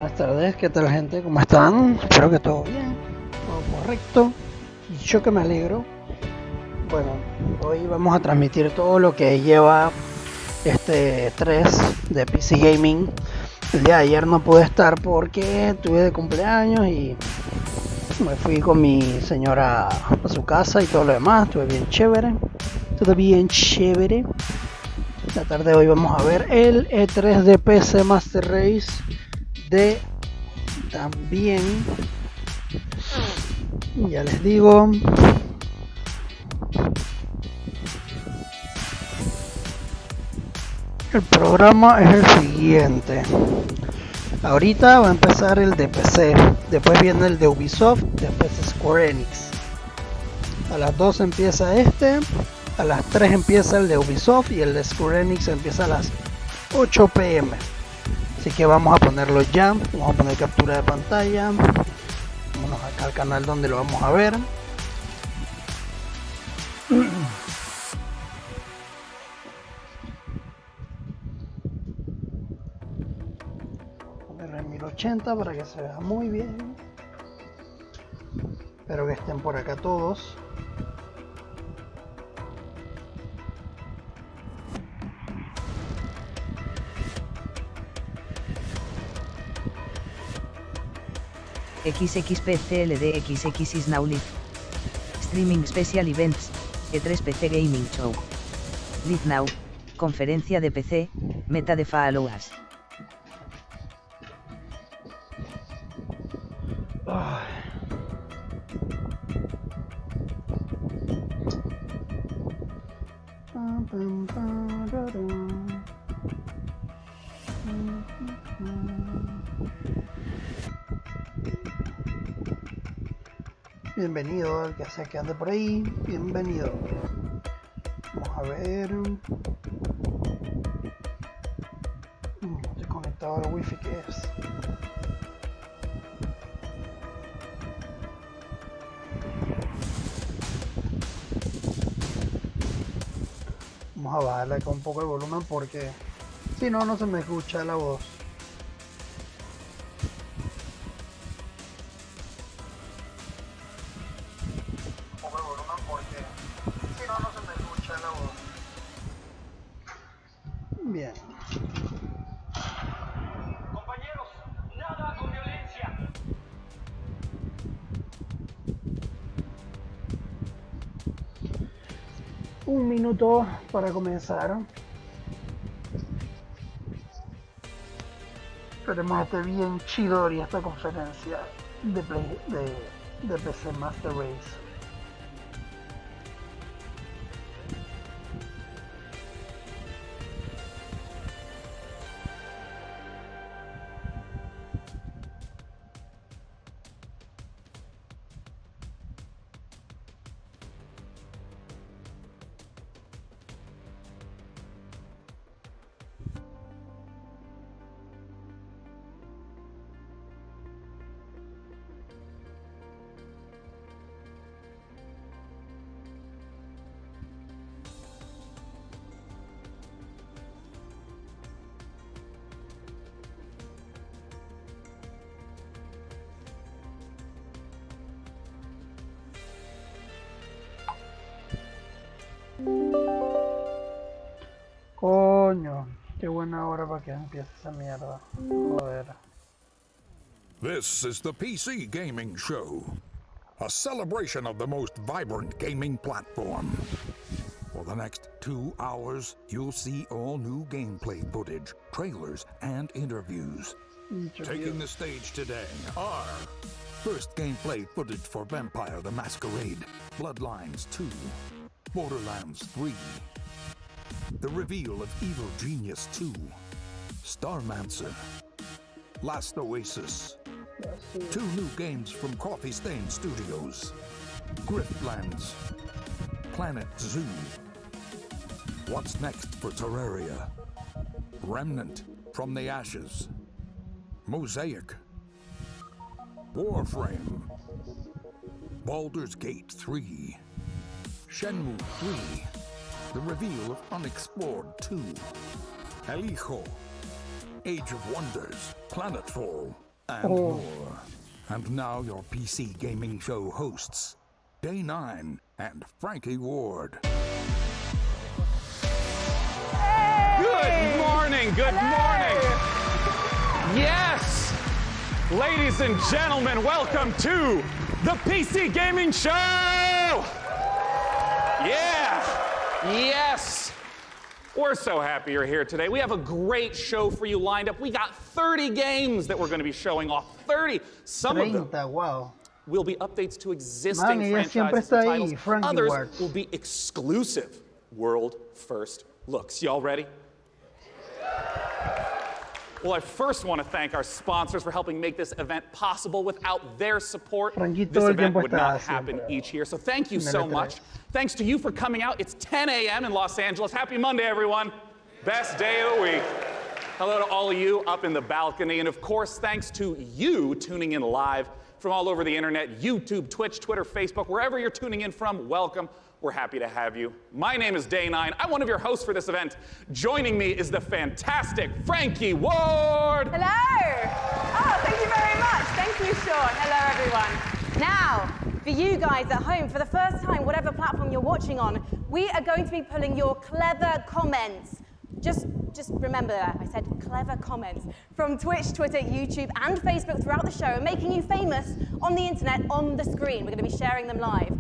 Buenas tardes, ¿qué tal gente? ¿Cómo están? Espero que todo bien, todo correcto. Y yo que me alegro. Bueno, hoy vamos a transmitir todo lo que lleva este 3 de PC Gaming. El día de ayer no pude estar porque tuve de cumpleaños y me fui con mi señora a su casa y todo lo demás. Estuve bien chévere. Todo bien chévere. La tarde de hoy vamos a ver el E3 de PC Master Race de también, ya les digo, el programa es el siguiente. Ahorita va a empezar el de PC, después viene el de Ubisoft, después Square Enix. A las 2 empieza este, a las 3 empieza el de Ubisoft y el de Square Enix empieza a las 8 pm. Así que vamos a ponerlo ya, vamos a poner captura de pantalla. Vámonos acá al canal donde lo vamos a ver. Ponerlo en 1080 para que se vea muy bien. Espero que estén por acá todos. XXPCLD XX is now live. Streaming Special Events, E3 PC Gaming Show. Live now, conferencia de PC, meta de follow us. Bienvenido, el que sea que ande por ahí, bienvenido. Vamos a ver. Estoy conectado al wifi, ¿qué es? Vamos a bajarle acá un poco el volumen porque si no, no se me escucha la voz. Bien. Compañeros, nada con violencia. Un minuto para comenzar. Esperemos que esté bien chido y esta conferencia de PC Master Race. Coño, qué buena hora para que empiece esa mierda. Joder. This is the PC Gaming Show, a celebration of the most vibrant gaming platform. For the next 2 hours, you'll see all new gameplay footage, trailers, and interviews. Taking the stage today are first gameplay footage for Vampire the Masquerade, Bloodlines 2, Borderlands 3, the reveal of Evil Genius 2, Starmancer, Last Oasis, 2 new games from Coffee Stain Studios, Griftlands, Planet Zoo, What's Next for Terraria, Remnant from the Ashes, Mosaic, Warframe, Baldur's Gate 3, Shenmue 3, the reveal of Unexplored 2, El Hijo, Age of Wonders, Planetfall, and more. And now your PC gaming show hosts, Day 9 and Frankie Ward. Good morning, good morning. Yes, ladies and gentlemen, welcome to the PC Gaming Show. Yeah, yes. We're so happy you're here today. We have a great show for you lined up. We got 30 games that we're going to be showing off. 30. Some of them 30, wow. will be updates to existing Man, ella siempre franchises and está titles. ahí, Frankie Others Words. will be exclusive world first looks. Y'all ready? Well, I first want to thank our sponsors for helping make this event possible. Without their support, Franquito this el event tiempo would está not siempre. happen each year. So thank you En el so E3. much. Thanks to you for coming out. It's 10 a.m. in Los Angeles. Happy Monday, everyone. Best day of the week. Hello to all of you up in the balcony. And of course, thanks to you tuning in live from all over the internet, YouTube, Twitch, Twitter, Facebook, wherever you're tuning in from, welcome. We're happy to have you. My name is Day 9. I'm one of your hosts for this event. Joining me is the fantastic Frankie Ward. Hello! Oh, thank you very much. Thank you, Sean. Hello, everyone. Now, for you guys at home, for the first time, whatever platform you're watching on, we are going to be pulling your clever comments. Just remember that. I said clever comments from Twitch, Twitter, YouTube, and Facebook throughout the show, and making you famous on the internet, on the screen. We're going to be sharing them live.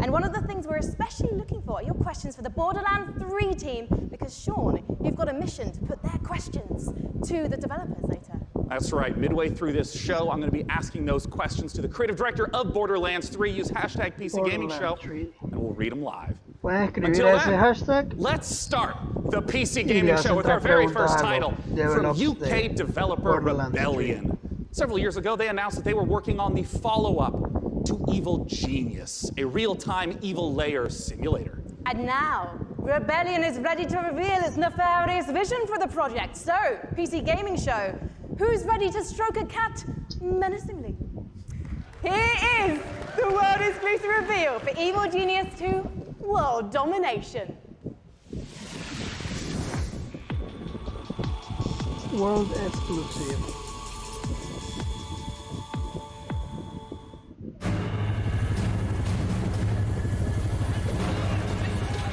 And one of the things we're especially looking for are your questions for the Borderlands 3 team, because Sean, you've got a mission to put their questions to the developers later. That's right. Midway through this show, I'm going to be asking those questions to the creative director of Borderlands 3. Use hashtag PC Gaming Show, Borderlands 3. and we'll read them live. Pueden escribir Until ese then, hashtag. let's start the PC Y Gaming le Show with hacen our very preguntas first a los title from developers UK de developer Borderlands 3. Rebellion. Several years ago, they announced that they were working on the follow-up to Evil Genius, a real-time evil layer simulator. And now, Rebellion is ready to reveal its nefarious vision for the project. So, PC Gaming Show, who's ready to stroke a cat menacingly? Here is the world exclusive reveal for Evil Genius 2 World Domination. World exclusive.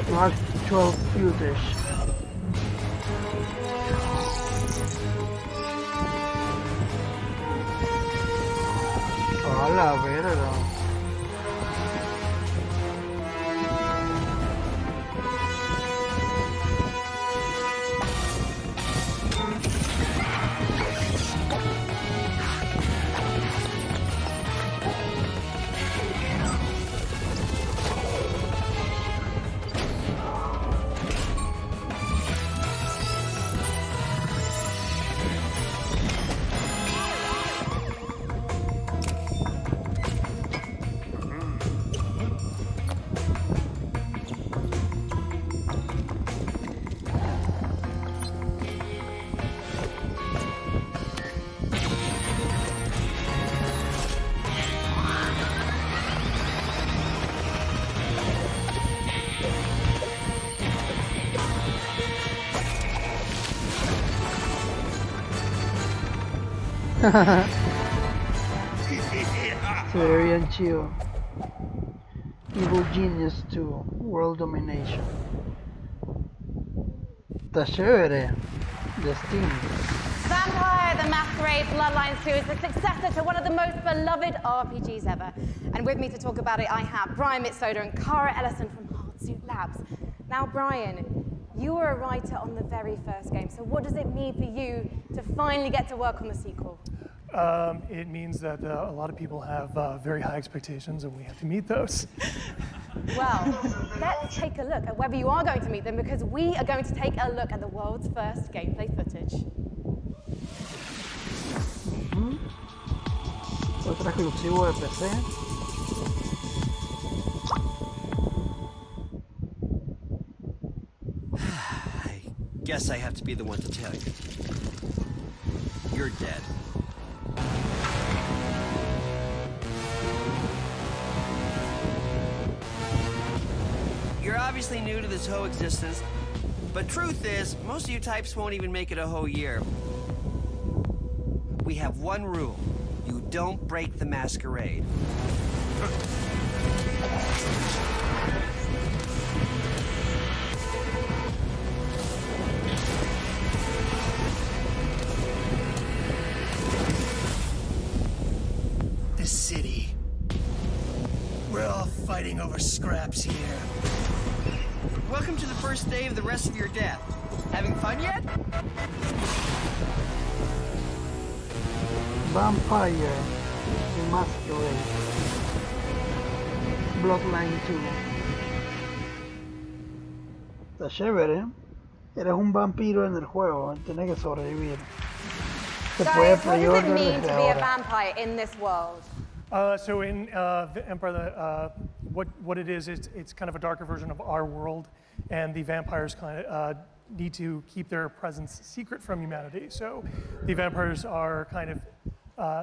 Actual footage. A la verga. Se ve bien chido. Evil Genius 2 World Domination. Está chévere. De Steam. Vampire the Masquerade Bloodlines 2 is the successor to one of the most beloved RPGs ever. And with me to talk about it, I have Brian Mitsoda and Cara Ellison from Hardsuit Labs. Now, Brian, you were a writer on the very first game, so what does it mean for you to finally get to work on the sequel? It means that a lot of people have very high expectations, and we have to meet those. Well, let's take a look at whether you are going to meet them, because we are going to take a look at the world's first gameplay footage. Otro exclusivo de PC. I guess I have to be the one to tell you. You're dead. You're obviously new to this whole existence, but truth is, most of you types won't even make it a whole year. We have one rule. You don't break the masquerade. This city. We're all fighting over scraps here. Welcome to the first day of the rest of your death. Having fun yet? Vampire the Masquerade Bloodline 2. Está chévere. Eres un vampiro en el juego, tienes que sobrevivir. Se puede Guys, what does it pre-order mean desde to be a ahora. vampire in this world? So in the Empire, what it is, it's kind of a darker version of our world, and the vampires kind of need to keep their presence secret from humanity. So the vampires are kind of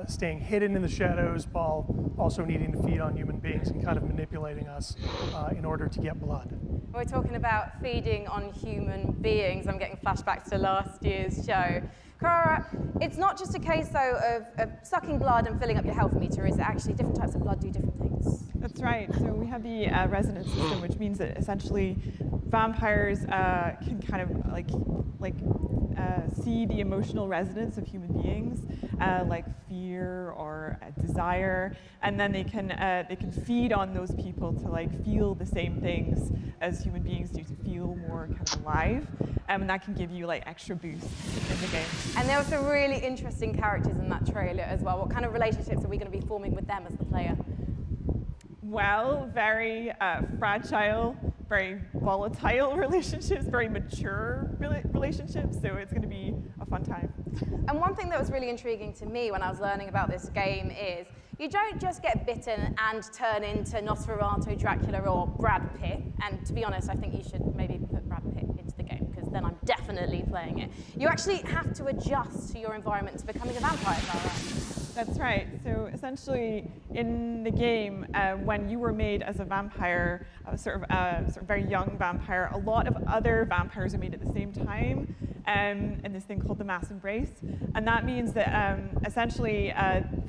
staying hidden in the shadows while also needing to feed on human beings and kind of manipulating us in order to get blood. We're talking about feeding on human beings. I'm getting flashbacks to last year's show. Cara, it's not just a case, though, of sucking blood and filling up your health meter, is it? Actually, different types of blood do different things. That's right. So we have the resonance system, which means that essentially vampires can kind of see the emotional resonance of human beings, like fear or desire, and then they can feed on those people to like feel the same things as human beings do, to feel more kind of alive, and that can give you like extra boosts in the game. And there were some really interesting characters in that trailer as well. What kind of relationships are we going to be forming with them as the player? Well, very fragile, very volatile relationships, very mature relationships, so it's going to be a fun time. And one thing that was really intriguing to me when I was learning about this game is you don't just get bitten and turn into Nosferatu, Dracula, or Brad Pitt. And to be honest, I think you should maybe put Brad Pitt into the game, because then I'm definitely playing it. You actually have to adjust to your environment to becoming a vampire, is that right? That's right. So essentially, in the game, when you were made as a vampire, sort of very young vampire, a lot of other vampires are made at the same time in this thing called the mass embrace. And that means that essentially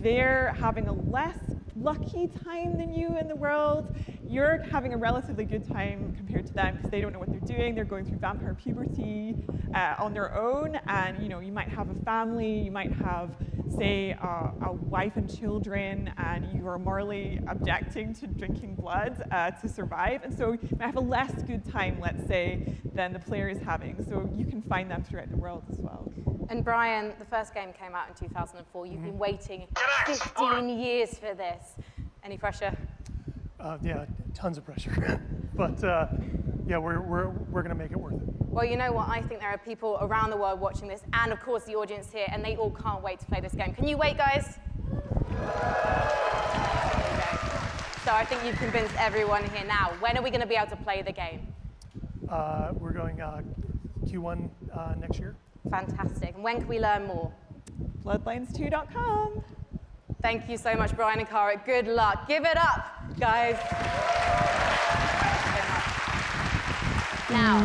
they're having a less lucky time than you in the world. You're having a relatively good time compared to them because they don't know what they're doing. They're going through vampire puberty on their own, and you might have a family, you might have, say, a wife and children, and you are morally objecting to drinking blood to survive, and so you might have a less good time, let's say, than the player is having. So you can find them throughout the world as well. And Brian, the first game came out in 2004. You've been waiting 15 years for this. Any pressure? Yeah, tons of pressure. But yeah, we're going to make it worth it. Well, you know what? I think there are people around the world watching this, and of course the audience here, and they all can't wait to play this game. Can you wait, guys? There you go. So I think you've convinced everyone here now. When are we going to be able to play the game? We're going Q1 next year. Fantastic. And when can we learn more? Bloodlines2.com. Thank you so much, Brian and Cara. Good luck. Give it up, guys. Now,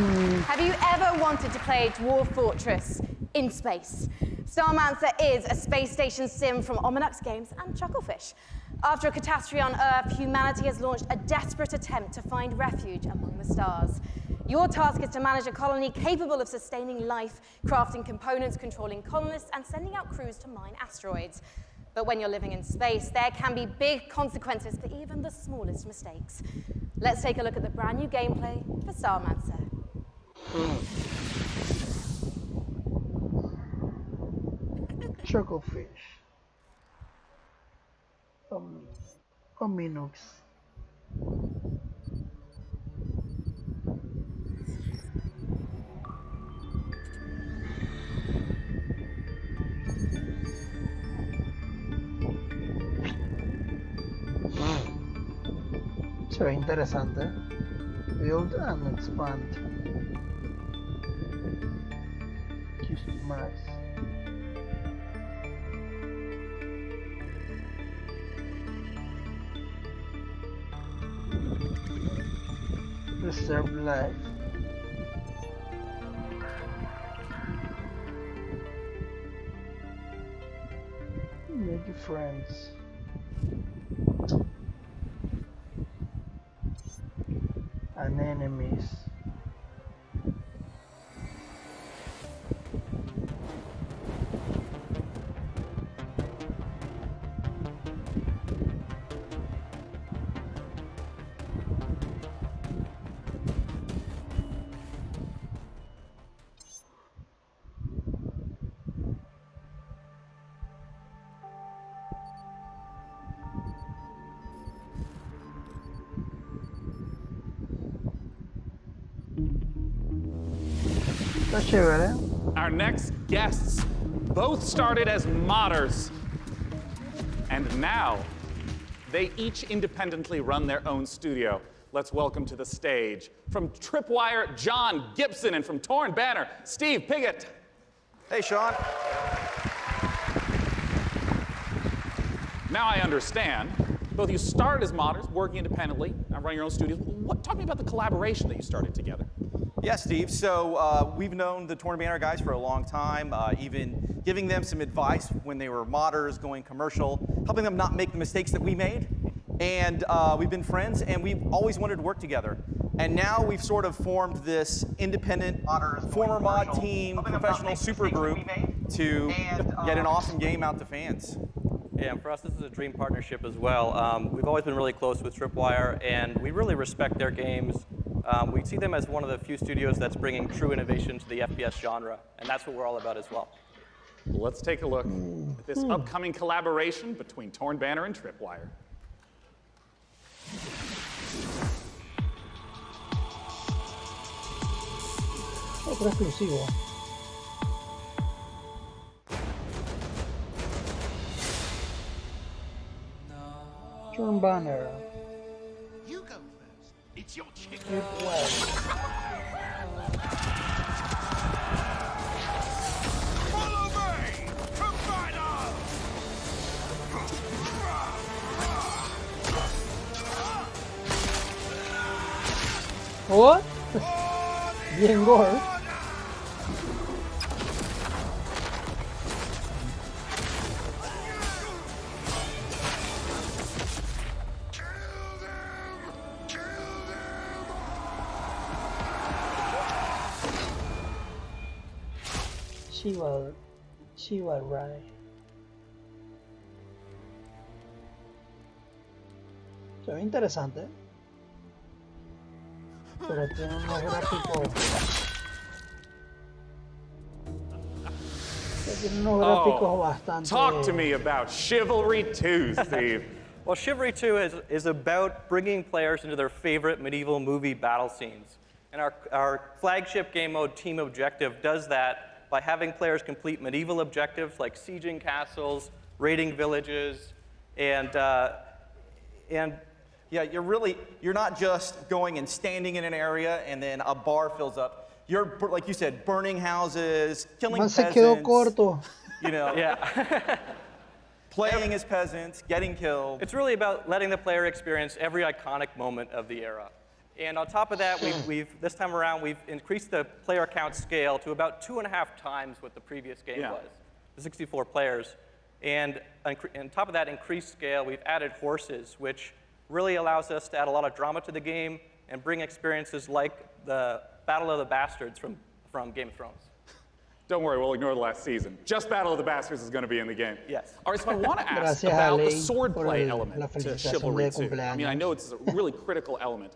have you ever wanted to play Dwarf Fortress in space? Starmancer is a space station sim from Ominux Games and Chucklefish. After a catastrophe on Earth, humanity has launched a desperate attempt to find refuge among the stars. Your task is to manage a colony capable of sustaining life, crafting components, controlling colonists, and sending out crews to mine asteroids. But when you're living in space, there can be big consequences for even the smallest mistakes. Let's take a look at the brand new gameplay for Starmancer. Chucklefish. Ominux. Se ve interesante. Build and expand. Max. Preserve life. Make friends. And enemies. Está chévere. Our next guests both started as modders, and now they each independently run their own studio. Let's welcome to the stage from Tripwire, John Gibson, and from Torn Banner, Steve Piggott. Hey, Sean. Now I understand. Both of you started as modders, working independently, and running your own studios. Talk to me about the collaboration that you started together. Yeah, Steve. So we've known the Torn Banner guys for a long time, even giving them some advice when they were modders, going commercial, helping them not make the mistakes that we made. And we've been friends, and we've always wanted to work together. And now we've sort of formed this independent former mod team, professional super group to get an awesome game out to fans. Yeah, and for us, this is a dream partnership as well. We've always been really close with Tripwire, and we really respect their games. We see them as one of the few studios that's bringing true innovation to the FPS genre, and that's what we're all about as well. Let's take a look at this upcoming collaboration between Torn Banner and Tripwire. Otro exclusivo. Torn Banner. You go first. It's your chicken. Follow me! Provider! What? Bien gore. She will ride. Se ve interesante, pero tiene unos gráficos. Tiene unos gráficos bastante. Talk to me about Chivalry 2, Steve. Well, Chivalry 2 is about bringing players into their favorite medieval movie battle scenes. And our flagship game mode, Team Objective, does that by having players complete medieval objectives like sieging castles, raiding villages, and yeah, you're not just going and standing in an area and then a bar fills up. You're, like you said, burning houses, killing peasants. Se quedó corto. You know, yeah. playing as peasants, getting killed. It's really about letting the player experience every iconic moment of the era. And on top of that, this time around, we've increased the player count scale to about 2.5 times what the previous game was, the 64 players. And on top of that increased scale, we've added horses, which really allows us to add a lot of drama to the game and bring experiences like the Battle of the Bastards from Game of Thrones. Don't worry, we'll ignore the last season. Just Battle of the Bastards is going to be in the game. Yes. All right, so I want to ask about the swordplay element to Chivalry 2. I mean, I know it's a really critical element.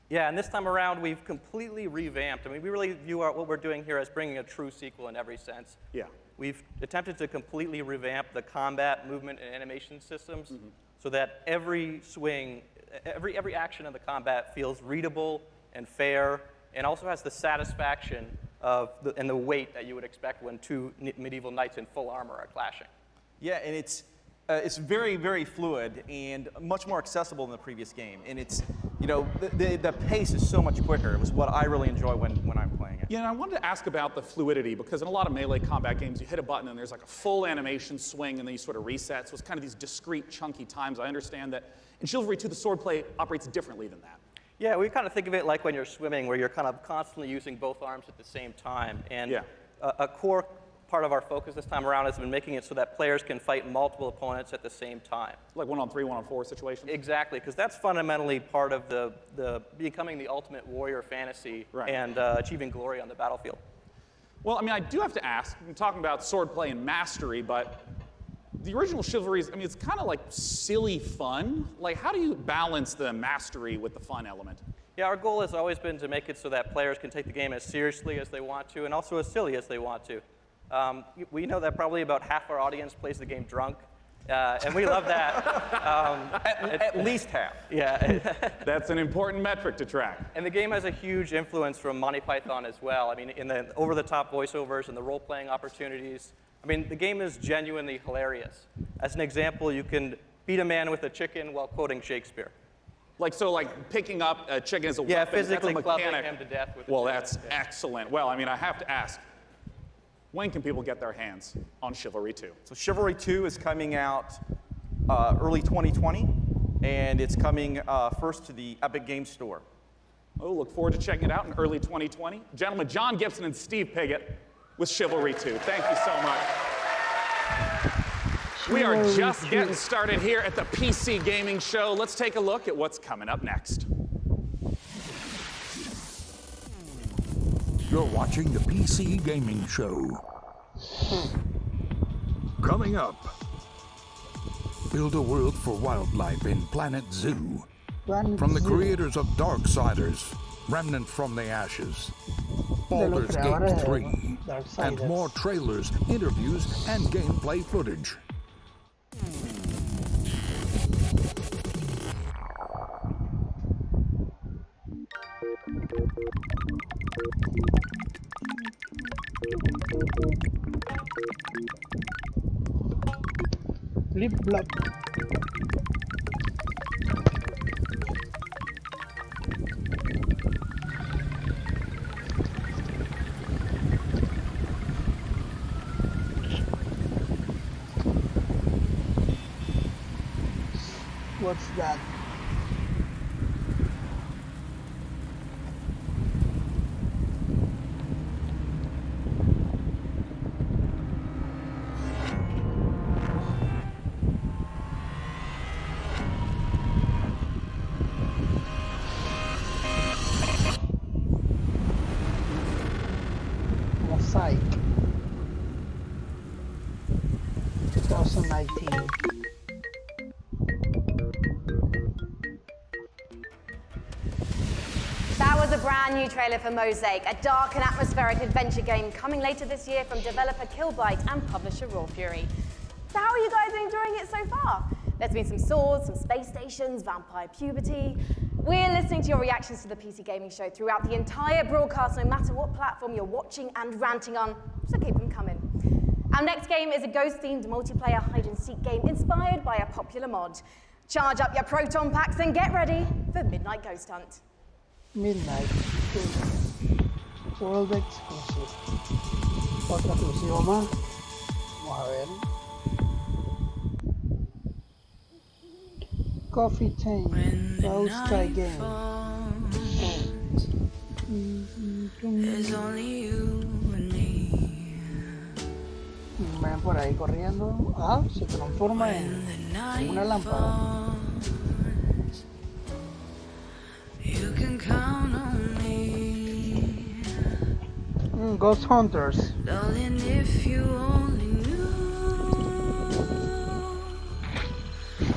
Yeah, and this time around, we've completely revamped. I mean, we really view what we're doing here as bringing a true sequel in every sense. Yeah. We've attempted to completely revamp the combat, movement, and animation systems so that every swing, every action of the combat feels readable and fair, and also has the satisfaction and the weight that you would expect when two medieval knights in full armor are clashing. Yeah, and it's very, very fluid and much more accessible than the previous game. And it's, you know, the pace is so much quicker. It was what I really enjoy when I'm playing it. Yeah, and I wanted to ask about the fluidity, because in a lot of melee combat games, you hit a button and there's like a full animation swing and then you sort of reset. So it's kind of these discrete, chunky times. I understand that in Chivalry 2, the swordplay operates differently than that. Yeah, we kind of think of it like when you're swimming, where you're kind of constantly using both arms at the same time. And a core part of our focus this time around has been making it so that players can fight multiple opponents at the same time. Like 1-on-3, 1-on-4 situations? Exactly, because that's fundamentally part of the becoming the ultimate warrior fantasy and achieving glory on the battlefield. Well, I mean, I do have to ask, I'm talking about swordplay and mastery, but the original Chivalries, I mean, it's kind of like silly fun. Like, how do you balance the mastery with the fun element? Yeah, our goal has always been to make it so that players can take the game as seriously as they want to and also as silly as they want to. We know that probably about half our audience plays the game drunk, and we love that. At least half. Yeah. That's an important metric to track. And the game has a huge influence from Monty Python as well. I mean, in the over-the-top voiceovers and the role-playing opportunities. I mean, the game is genuinely hilarious. As an example, you can beat a man with a chicken while quoting Shakespeare. Like picking up a chicken as a weapon, physically that's a clubbing mechanic. him to death with a Well, chicken. that's excellent. Well, I mean, I have to ask, when can people get their hands on Chivalry 2? So Chivalry 2 is coming out early 2020, and it's coming first to the Epic Games Store. Oh, look forward to checking it out in early 2020. Gentlemen, John Gibson and Steve Piggott with Chivalry 2. Thank you so much. We are just getting started here at the PC Gaming Show. Let's take a look at what's coming up next. You're watching the PC Gaming Show. Coming up, build a world for wildlife in Planet Zoo. From the creators of Darksiders, Remnant from the Ashes, Baldur's Gate 3, and more trailers, interviews, and gameplay footage. Blip blop. What's that? Mosaic 2019. That was a brand new trailer for Mosaic, a dark and atmospheric adventure game coming later this year from developer Killbyte and publisher Raw Fury. So how are you guys enjoying it so far? There's been some swords, some space stations, vampire puberty. We're listening to your reactions to the PC Gaming Show throughout the entire broadcast, no matter what platform you're watching and ranting on, so keep them coming. Our next game is a ghost-themed multiplayer hide-and-seek game inspired by a popular mod. Charge up your proton packs and get ready for Midnight Ghost Hunt. Midnight World Exclusive. Otro exclusivo más. Vamos a ver. Coffee Time. Ghost Sky Game. Ven por ahí corriendo. Ah, se transforma en una lámpara. You can count on me. Ghost Hunters. Darling, if you only knew,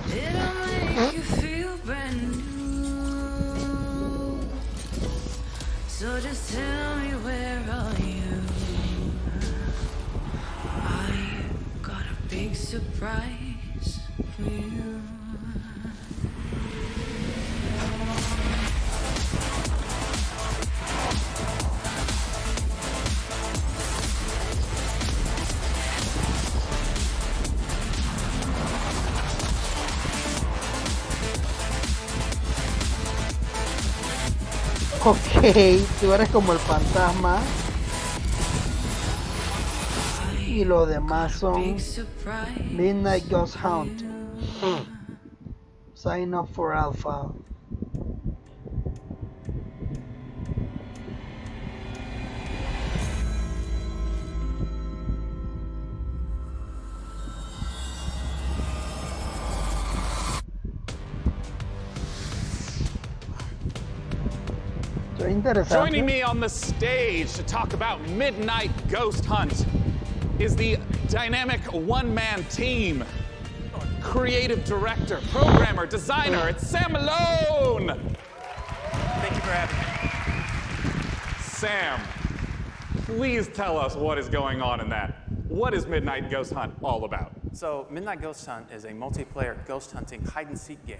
it'll make you feel brand new. So just tell me, where are you? I got a big surprise for you. Ok, tú eres como el fantasma y lo demás son Midnight Ghost Hunt. Sign up for Alpha. Esto es interesante. Joining me on the stage to talk about Midnight Ghost Hunt is the dynamic one-man team. Creative director, programmer, designer, it's Sam Malone! Thank you for having me. Sam, please tell us what is going on in that. What is Midnight Ghost Hunt all about? So, Midnight Ghost Hunt is a multiplayer ghost hunting hide-and-seek game.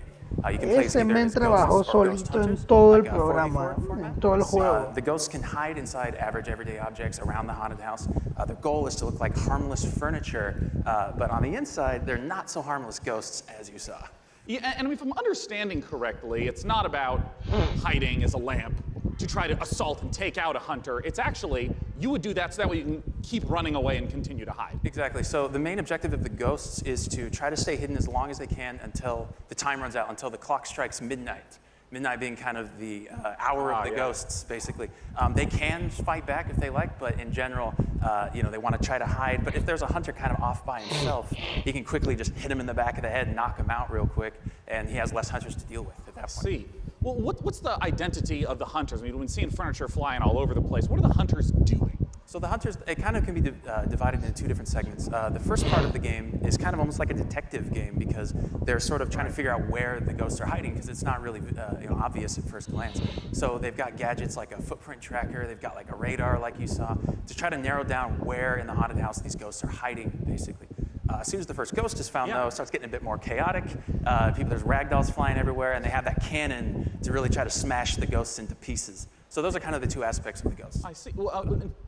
You can play Ese either men as trabajó ghosts or ghost solito en hunters, todo el like a programa, 4v4 format. en todo el juego. The ghosts can hide inside average everyday objects around the haunted house. The goal is to look like harmless furniture, but on the inside, they're not so harmless ghosts as you saw. Yeah, and if I'm understanding correctly, it's not about hiding as a lamp to try to assault and take out a hunter. It's actually, you would do that so that way you can keep running away and continue to hide. Exactly. So the main objective of the ghosts is to try to stay hidden as long as they can until the time runs out, until the clock strikes midnight. Midnight being kind of the hour of the ghosts, basically. They can fight back if they like, but in general, they want to try to hide. But if there's a hunter kind of off by himself, he can quickly just hit him in the back of the head and knock him out real quick, and he has less hunters to deal with at that point. See. Well, what's the identity of the hunters? I mean, we've been seeing furniture flying all over the place. What are the hunters doing? So the hunters, it kind of can be divided into two different segments. The first part of the game is kind of almost like a detective game because they're sort of trying to figure out where the ghosts are hiding because it's not really obvious at first glance. So they've got gadgets like a footprint tracker, they've got like a radar like you saw, to try to narrow down where in the haunted house these ghosts are hiding, basically. As soon as the first ghost is found, though, it starts getting a bit more chaotic. There's ragdolls flying everywhere, and they have that cannon to really try to smash the ghosts into pieces. So those are kind of the two aspects of the ghosts. I see. Well,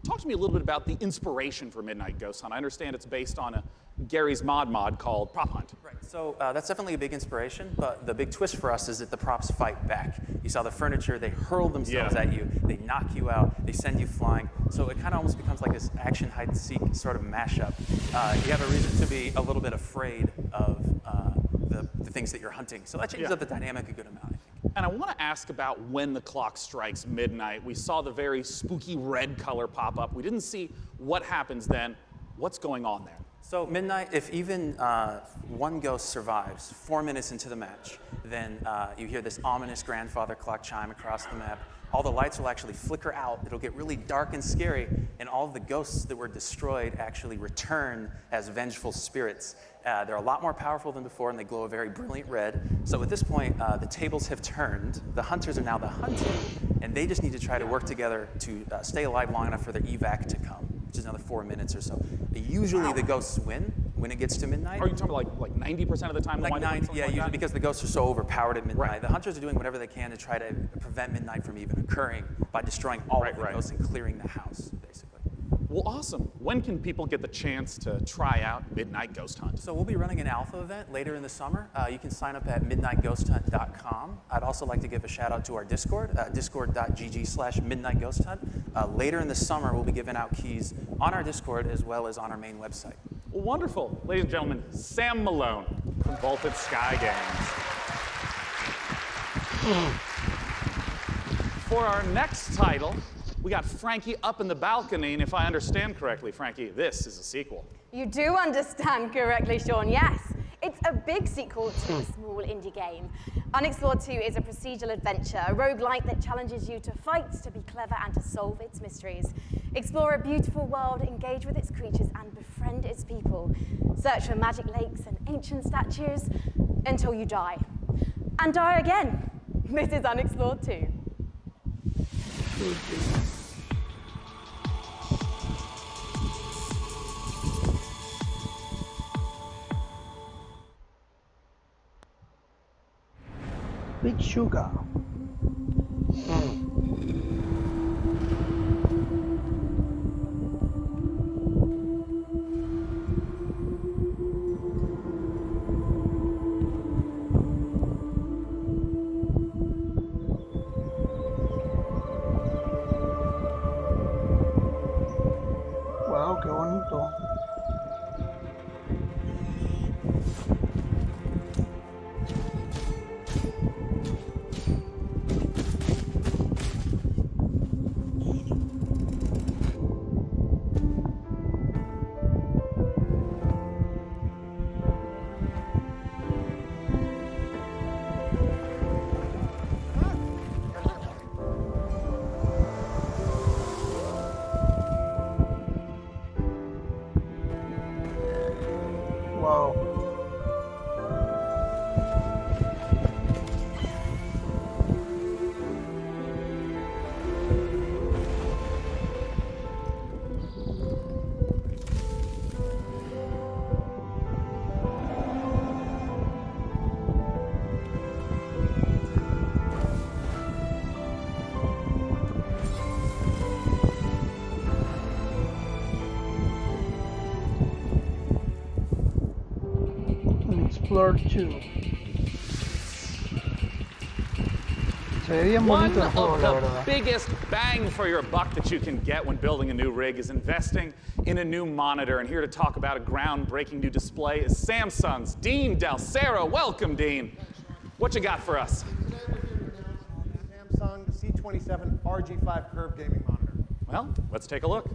talk to me a little bit about the inspiration for Midnight Ghost Hunt. I understand it's based on a Gary's mod called Prop Hunt. Right. So that's definitely a big inspiration, but the big twist for us is that the props fight back. You saw the furniture, they hurl themselves at you, they knock you out, they send you flying. So it kind of almost becomes like this action hide-and-seek sort of mashup. You have a reason to be a little bit afraid of the things that you're hunting. So that changes up the dynamic a good amount, I think. And I want to ask about when the clock strikes midnight. We saw the very spooky red color pop up. We didn't see what happens then. What's going on there? So midnight, if even one ghost survives 4 minutes into the match, then you hear this ominous grandfather clock chime across the map. All the lights will actually flicker out. It'll get really dark and scary, and all of the ghosts that were destroyed actually return as vengeful spirits. They're a lot more powerful than before, and they glow a very brilliant red. So at this point, the tables have turned. The hunters are now the hunted, and they just need to try to work together to stay alive long enough for their evac to come, which is another 4 minutes or so. Usually the ghosts win when it gets to midnight. Are you talking about like 90% of the time? Like 90, yeah, usually because the ghosts are so overpowered at midnight. Right. The hunters are doing whatever they can to try to prevent midnight from even occurring by destroying all of the ghosts and clearing the house, basically. Well, awesome. When can people get the chance to try out Midnight Ghost Hunt? So we'll be running an alpha event later in the summer. You can sign up at midnightghosthunt.com. I'd also like to give a shout out to our Discord, discord.gg/midnightghosthunt. Later in the summer, we'll be giving out keys on our Discord as well as on our main website. Well, wonderful. Ladies and gentlemen, Sam Malone from Vaulted Sky Games. For our next title, we got Frankie up in the balcony, and if I understand correctly, Frankie, this is a sequel. You do understand correctly, Sean, yes. It's a big sequel to a small indie game. Unexplored 2 is a procedural adventure, a roguelike that challenges you to fight, to be clever, and to solve its mysteries. Explore a beautiful world, engage with its creatures, and befriend its people. Search for magic lakes and ancient statues until you die. And die again. This is Unexplored 2. Big Sugar. Wow, qué bonito. Part 2. Se ve bien One bonito el juego, of la the verdad. biggest bang for your buck that you can get when building a new rig is investing in a new monitor. And here to talk about a groundbreaking new display is Samsung's Dean Dalcero. Welcome, Dean. What you got for us? Today we're here to announce the Samsung C27 RG5 curved gaming monitor. Well, let's take a look.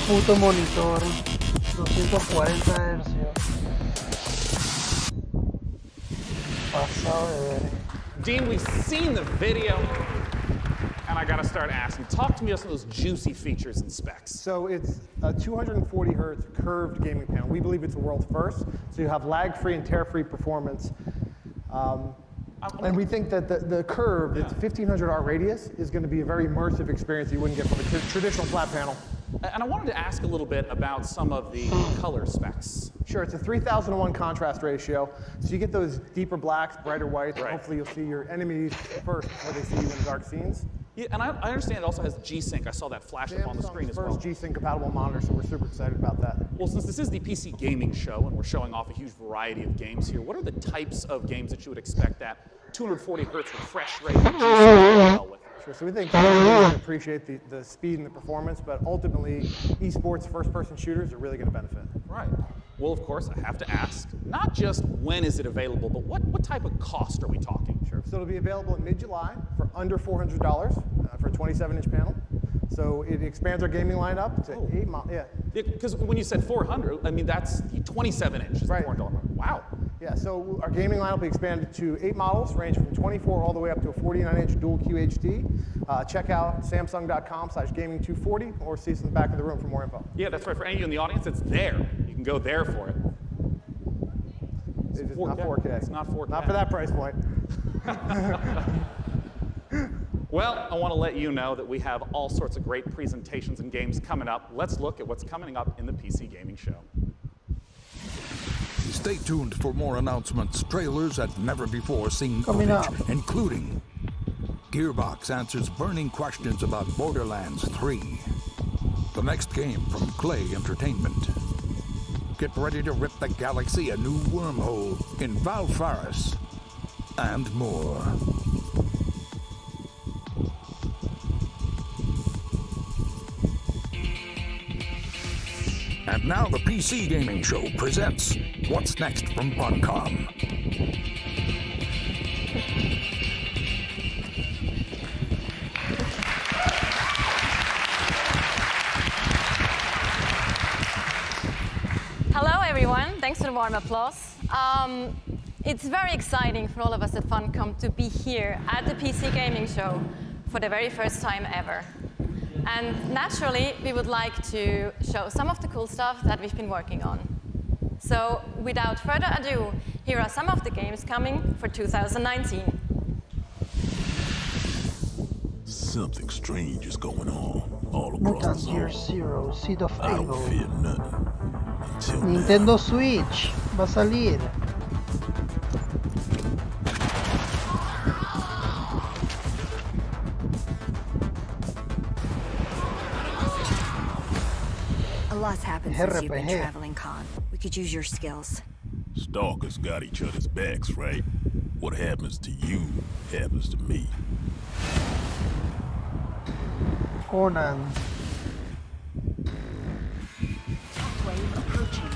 Puto monitor, 240 Hz. Pasado de ver. Dean, we've seen the video, and I gotta start asking. Talk to me about some of those juicy features and specs. So it's a 240 hertz curved gaming panel. We believe it's a world first. So you have lag-free and tear-free performance. And we think that the curve, its 1500 R radius, is going to be a very immersive experience you wouldn't get from a traditional flat panel. And I wanted to ask a little bit about some of the color specs. Sure, it's a 3000:1 contrast ratio, so you get those deeper blacks, brighter whites, and Right. hopefully you'll see your enemies first before they see you in dark scenes. Yeah, and I understand it also has G-Sync. I saw that flash up on the screen as well. First G-Sync compatible monitor, so we're super excited about that. Well, since this is the PC gaming show and we're showing off a huge variety of games here, what are the types of games that you would expect that 240 hertz refresh rate and G-Sync well with? Sure, so we think people appreciate the speed and the performance, but ultimately, esports first-person shooters are really going to benefit. Right. Well, of course, I have to ask, not just when is it available, but what type of cost are we talking? Sure, so it'll be available in mid-July for under $400 for a 27-inch panel. So it expands our gaming lineup to 8 models. Yeah. Because when you said 400, I mean, that's the 27 inch is the $400. Wow. Yeah, so our gaming lineup will be expanded to 8 models, ranging from 24 all the way up to a 49-inch dual QHD. Check out samsung.com/gaming240 or see us in the back of the room for more info. Yeah, that's right. For any of you in the audience, it's there. You can go there for it. It's not 4K. It's not 4K. Not for that price point. Well, I want to let you know that we have all sorts of great presentations and games coming up. Let's look at what's coming up in the PC Gaming Show. Stay tuned for more announcements, trailers, and never-before-seen Coming footage, up. including Gearbox answers burning questions about Borderlands 3, the next game from Clay Entertainment. Get ready to rip the galaxy a new wormhole in Valfaris, and more. And now the PC Gaming Show presents What's Next from Funcom. Hello, everyone. Thanks for the warm applause. It's very exciting for all of us at Funcom to be here at the PC Gaming Show for the very first time ever. And naturally, we would like to show some of the cool stuff that we've been working on. So without further ado, here are some of the games coming for 2019. Something strange is going on all across the Mutant zone. Year Zero, Seed of I don't Evil. fear nothing. Until now. Nintendo Switch, va a salir. A lot's happened since you've been RPG. traveling, Con. We could use your skills. Stalkers got each other's backs, right? What happens to you happens to me. Conan. Wave approaching.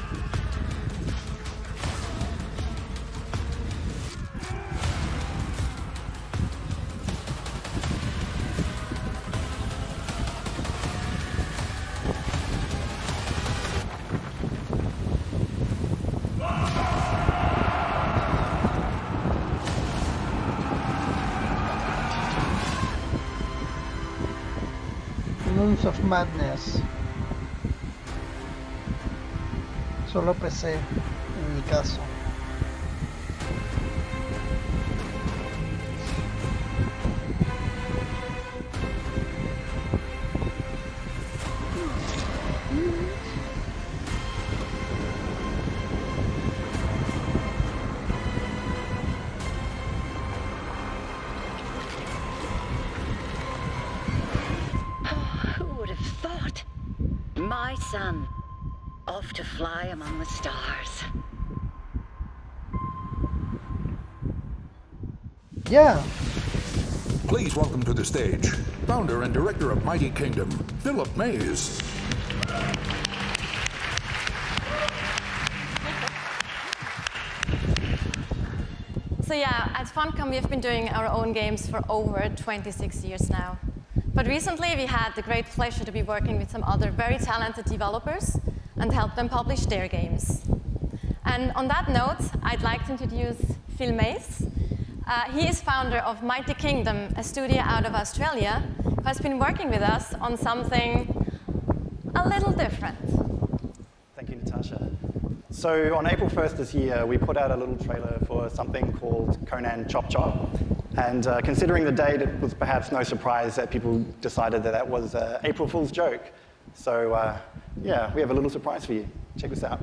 Moons of Madness. Solo PC, en mi caso. My son, off to fly among the stars. Yeah. Please welcome to the stage, founder and director of Mighty Kingdom, Philip Mays. So yeah, at Funcom we've been doing our own games for over 26 years now. But recently we had the great pleasure to be working with some other very talented developers and help them publish their games. And on that note, I'd like to introduce Phil Mays. He is founder of Mighty Kingdom, a studio out of Australia, who has been working with us on something a little different. Thank you, Natasha. So on April 1st this year, we put out a little trailer for something called Conan Chop Chop. And considering the date, it was perhaps no surprise that people decided that that was an April Fool's joke. So yeah, we have a little surprise for you. Check this out.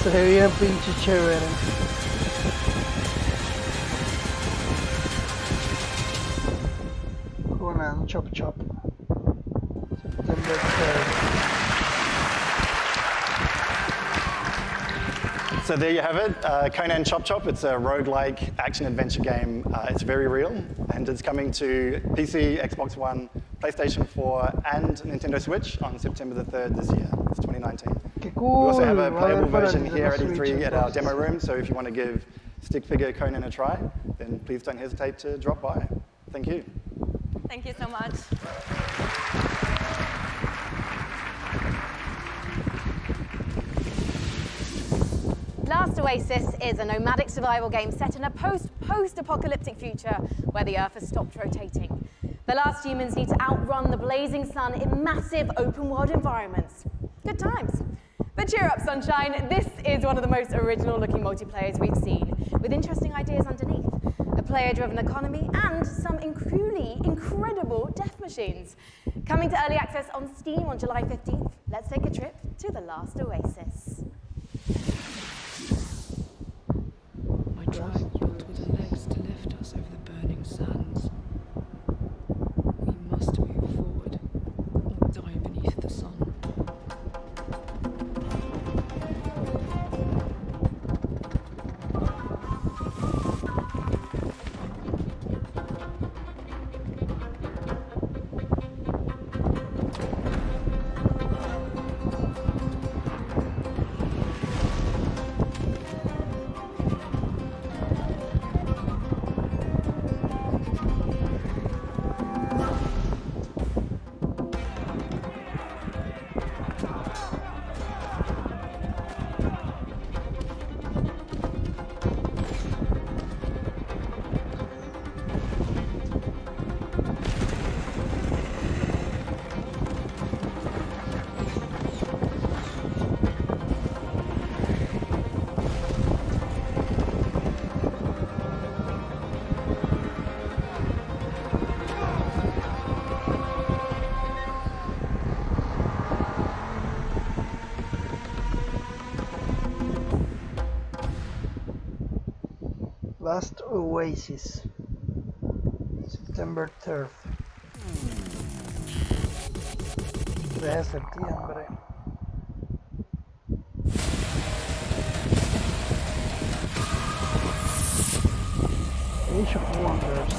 Se ve bien pinche chévere. Conan Chop Chop. September 3rd. So there you have it, Conan Chop Chop. It's a roguelike action-adventure game. It's very real, and it's coming to PC, Xbox One, PlayStation 4, and Nintendo Switch on September the 3rd this year. It's 2019. Qué cool. We also have a playable para version Nintendo here at Switch, E3 at our entonces. demo room, so if you want to give stick figure Conan a try, then please don't hesitate to drop by. Thank you. Thank you so much. Last Oasis is a nomadic survival game set in a post-apocalyptic future where the Earth has stopped rotating. The last humans need to outrun the blazing sun in massive open-world environments. Good times. But cheer up, sunshine. This is one of the most original-looking multiplayers we've seen, with interesting ideas underneath, a player-driven economy, and some truly incredible death machines. Coming to early access on Steam on July 15th, let's take a trip to the Last Oasis. My tribe built with the legs to lift us over the burning sands. We must move forward or die beneath the sun. Last Oasis. September 3rd. 3 de septiembre. Age of Wonders.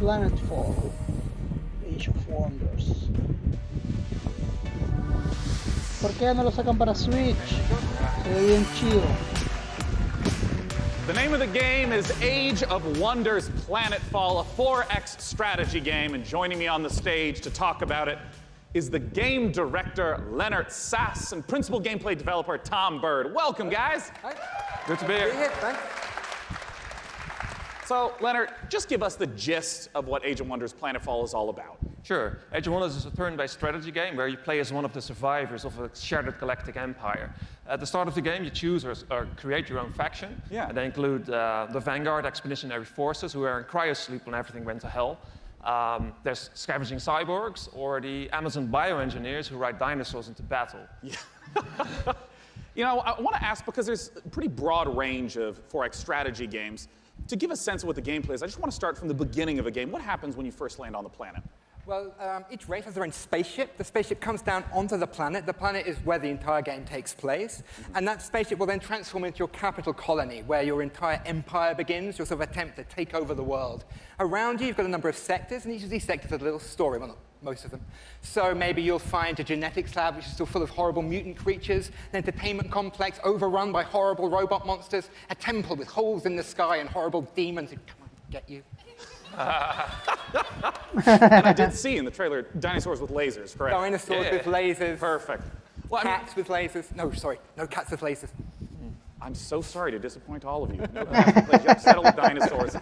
Planetfall, Age of Wonders. ¿Por qué no lo sacan para Switch? Se ve bien chido. The name of the game is Age of Wonders Planetfall, a 4X strategy game, and joining me on the stage to talk about it is the game director Leonard Sass and principal gameplay developer Tom Bird. Welcome, guys. Hi. Good to be here. Thanks. So, Leonard, just give us the gist of what Age of Wonders Planetfall is all about. Sure. Age of Wonders is a turn-based strategy game where you play as one of the survivors of a shattered galactic empire. At the start of the game, you choose or create your own faction. Yeah. And they include the Vanguard Expeditionary Forces, who are in cryosleep when everything went to hell. There's scavenging cyborgs, or the Amazon bioengineers who ride dinosaurs into battle. Yeah. You know, I want to ask, because there's a pretty broad range of 4X strategy games, to give a sense of what the gameplay is, I just want to start from the beginning of a game. What happens when you first land on the planet? Well, each race has their own spaceship. The spaceship comes down onto the planet. The planet is where the entire game takes place. And that spaceship will then transform into your capital colony, where your entire empire begins, your sort of attempt to take over the world. Around you, you've got a number of sectors, and each of these sectors has a little story. Well, not most of them. So maybe you'll find a genetics lab, which is still full of horrible mutant creatures, an entertainment complex overrun by horrible robot monsters, a temple with holes in the sky and horrible demons who come and get you. And I did see in the trailer dinosaurs with lasers, correct? Dinosaurs with lasers. Perfect. Well, cats with lasers. No, sorry, no cats with lasers. I'm so sorry to disappoint all of you. No cats with lasers. You have to settle with dinosaurs.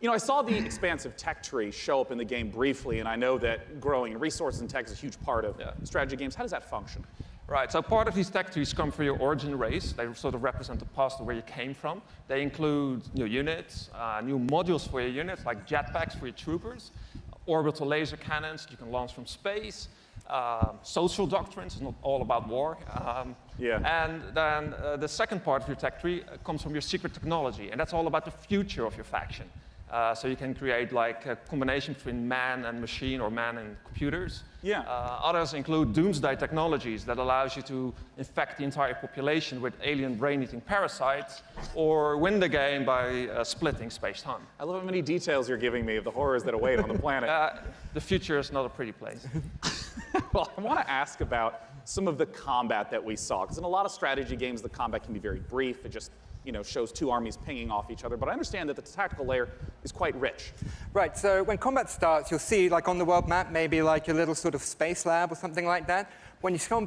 You know, I saw the expansive tech tree show up in the game briefly, and I know that growing resources and tech is a huge part of strategy games. How does that function? Right, so part of these tech trees come from your origin race. They sort of represent the past of where you came from. They include new units, new modules for your units, like jetpacks for your troopers, orbital laser cannons you can launch from space, social doctrines, it's not all about war. And then the second part of your tech tree comes from your secret technology, and that's all about the future of your faction. So you can create like a combination between man and machine or man and computers. Others include doomsday technologies that allows you to infect the entire population with alien brain-eating parasites or win the game by splitting space-time. I love how many details you're giving me of the horrors that await on the planet. The future is not a pretty place. Well, I want to ask about some of the combat that we saw, because in a lot of strategy games, the combat can be very brief. It just shows two armies pinging off each other. But I understand that the tactical layer is quite rich. Right, so when combat starts, you'll see, like on the world map, maybe like a little sort of space lab or something like that. When you go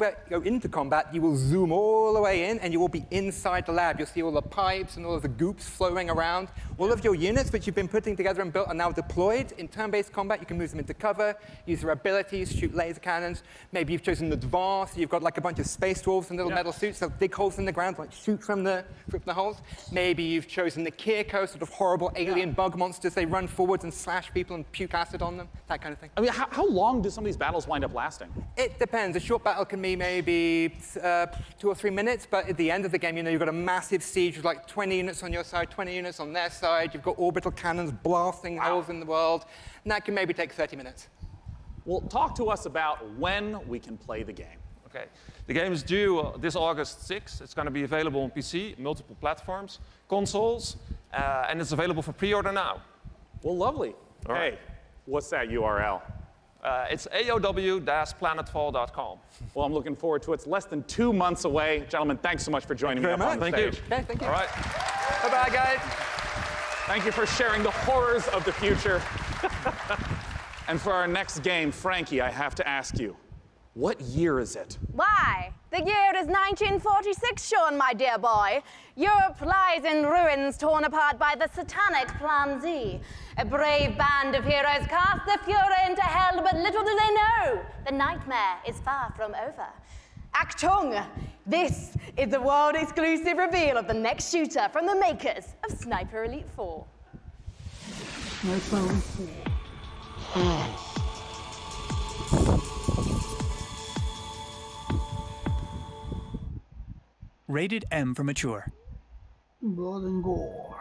into combat, you will zoom all the way in, and you will be inside the lab. You'll see all the pipes and all of the goops flowing around. All of your units, which you've been putting together and built, are now deployed. In turn-based combat, you can move them into cover, use their abilities, shoot laser cannons. Maybe you've chosen advanced. You've got like a bunch of space dwarves in little metal suits that dig holes in the ground, like shoot from the holes. Maybe you've chosen the Kirko, sort of horrible alien bug monsters. They run forwards and slash people and puke acid on them, that kind of thing. I mean, how long do some of these battles wind up lasting? It depends. A short battle can be maybe 2 or 3 minutes, but at the end of the game, you've got a massive siege with like 20 units on your side, 20 units on their side. You've got orbital cannons blasting holes in the world, and that can maybe take 30 minutes. Well, talk to us about when we can play the game. Okay. The game is due this August 6th. It's going to be available on PC, multiple platforms, consoles, and it's available for pre-order now. Well, lovely. All right. Hey, what's that URL? It's aow-planetfall.com. Well, I'm looking forward to it. It's less than 2 months away. Gentlemen, thanks so much for joining me up on the stage. Okay, thank you. All right. Bye-bye, guys. Thank you for sharing the horrors of the future. And for our next game, Frankie, I have to ask you, what year is it? Why? The year is 1946, Sean, my dear boy. Europe lies in ruins torn apart by the satanic Plan Z. A brave band of heroes cast the Fuhrer into hell, but little do they know, the nightmare is far from over. Achtung! This is the world-exclusive reveal of the next shooter from the makers of Sniper Elite 4. Sniper Elite 4. Rated M for mature. Blood and gore.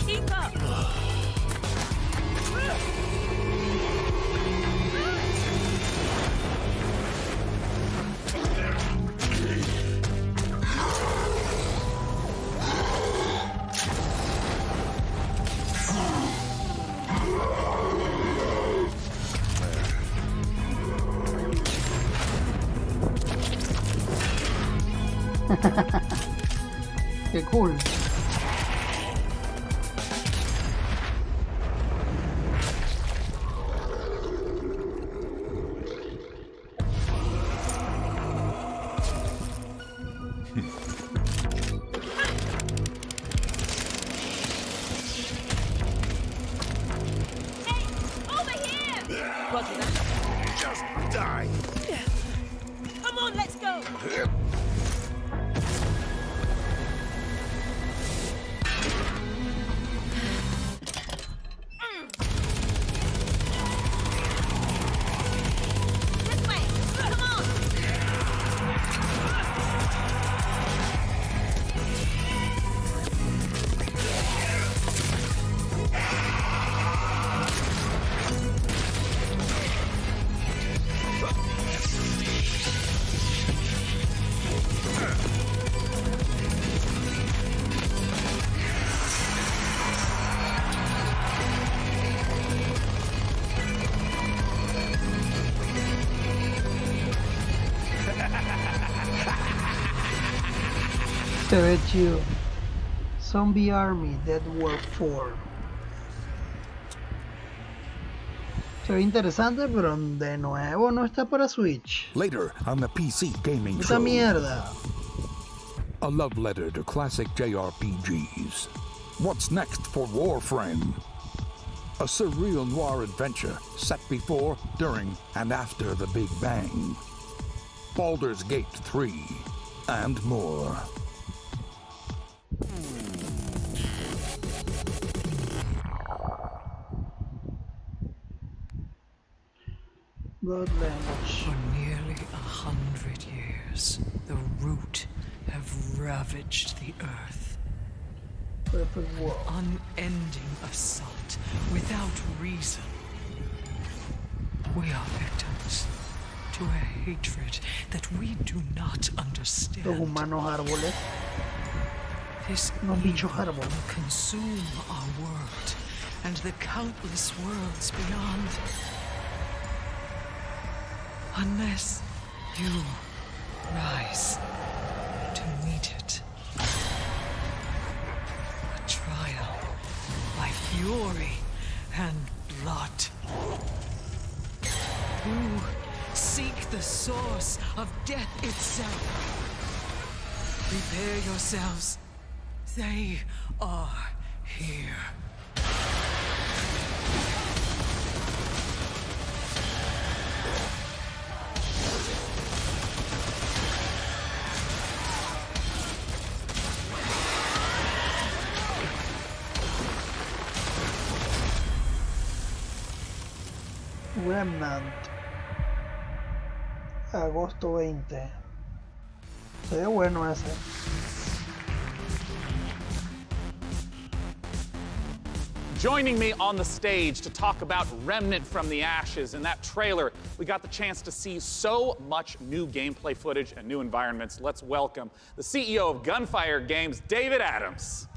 Keep up! Qué cool. Roger that. Just die. Come on, let's go. This way. Come on. Se ve chido. Zombie Army Dead War 4. Se ve interesante, pero de nuevo no está para Switch. Later on the PC Gaming Esta Show. mierda. A love letter to classic JRPGs. What's next for Warframe? A surreal noir adventure set before, during, and after the Big Bang. Baldur's Gate 3, and more. God damage. For nearly 100 years, the root have ravaged the earth. Perfect world. Unending assault without reason. We are victims to a hatred that we do not Los understand. humanos árboles. This Los bichos evil árboles. will consume our world and the countless worlds beyond. Unless you rise to meet it. A trial by fury and blood. You seek the source of death itself. Prepare yourselves. They are here. Remnant. Agosto 20. Se ve bueno ese. Joining me on the stage to talk about Remnant from the Ashes. In that trailer, we got the chance to see so much new gameplay footage and new environments. Let's welcome the CEO of Gunfire Games, David Adams.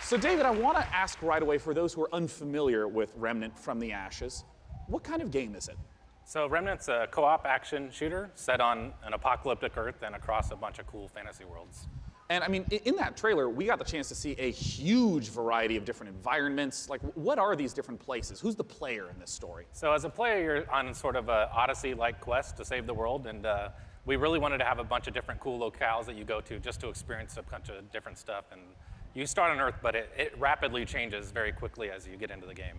So David, I want to ask right away, for those who are unfamiliar with Remnant from the Ashes, what kind of game is it? So Remnant's a co-op action shooter set on an apocalyptic Earth and across a bunch of cool fantasy worlds. And I mean, in that trailer, we got the chance to see a huge variety of different environments. Like, what are these different places? Who's the player in this story? So as a player, you're on sort of a Odyssey-like quest to save the world, and we really wanted to have a bunch of different cool locales that you go to just to experience a bunch of different stuff. And you start on Earth, but it rapidly changes very quickly as you get into the game.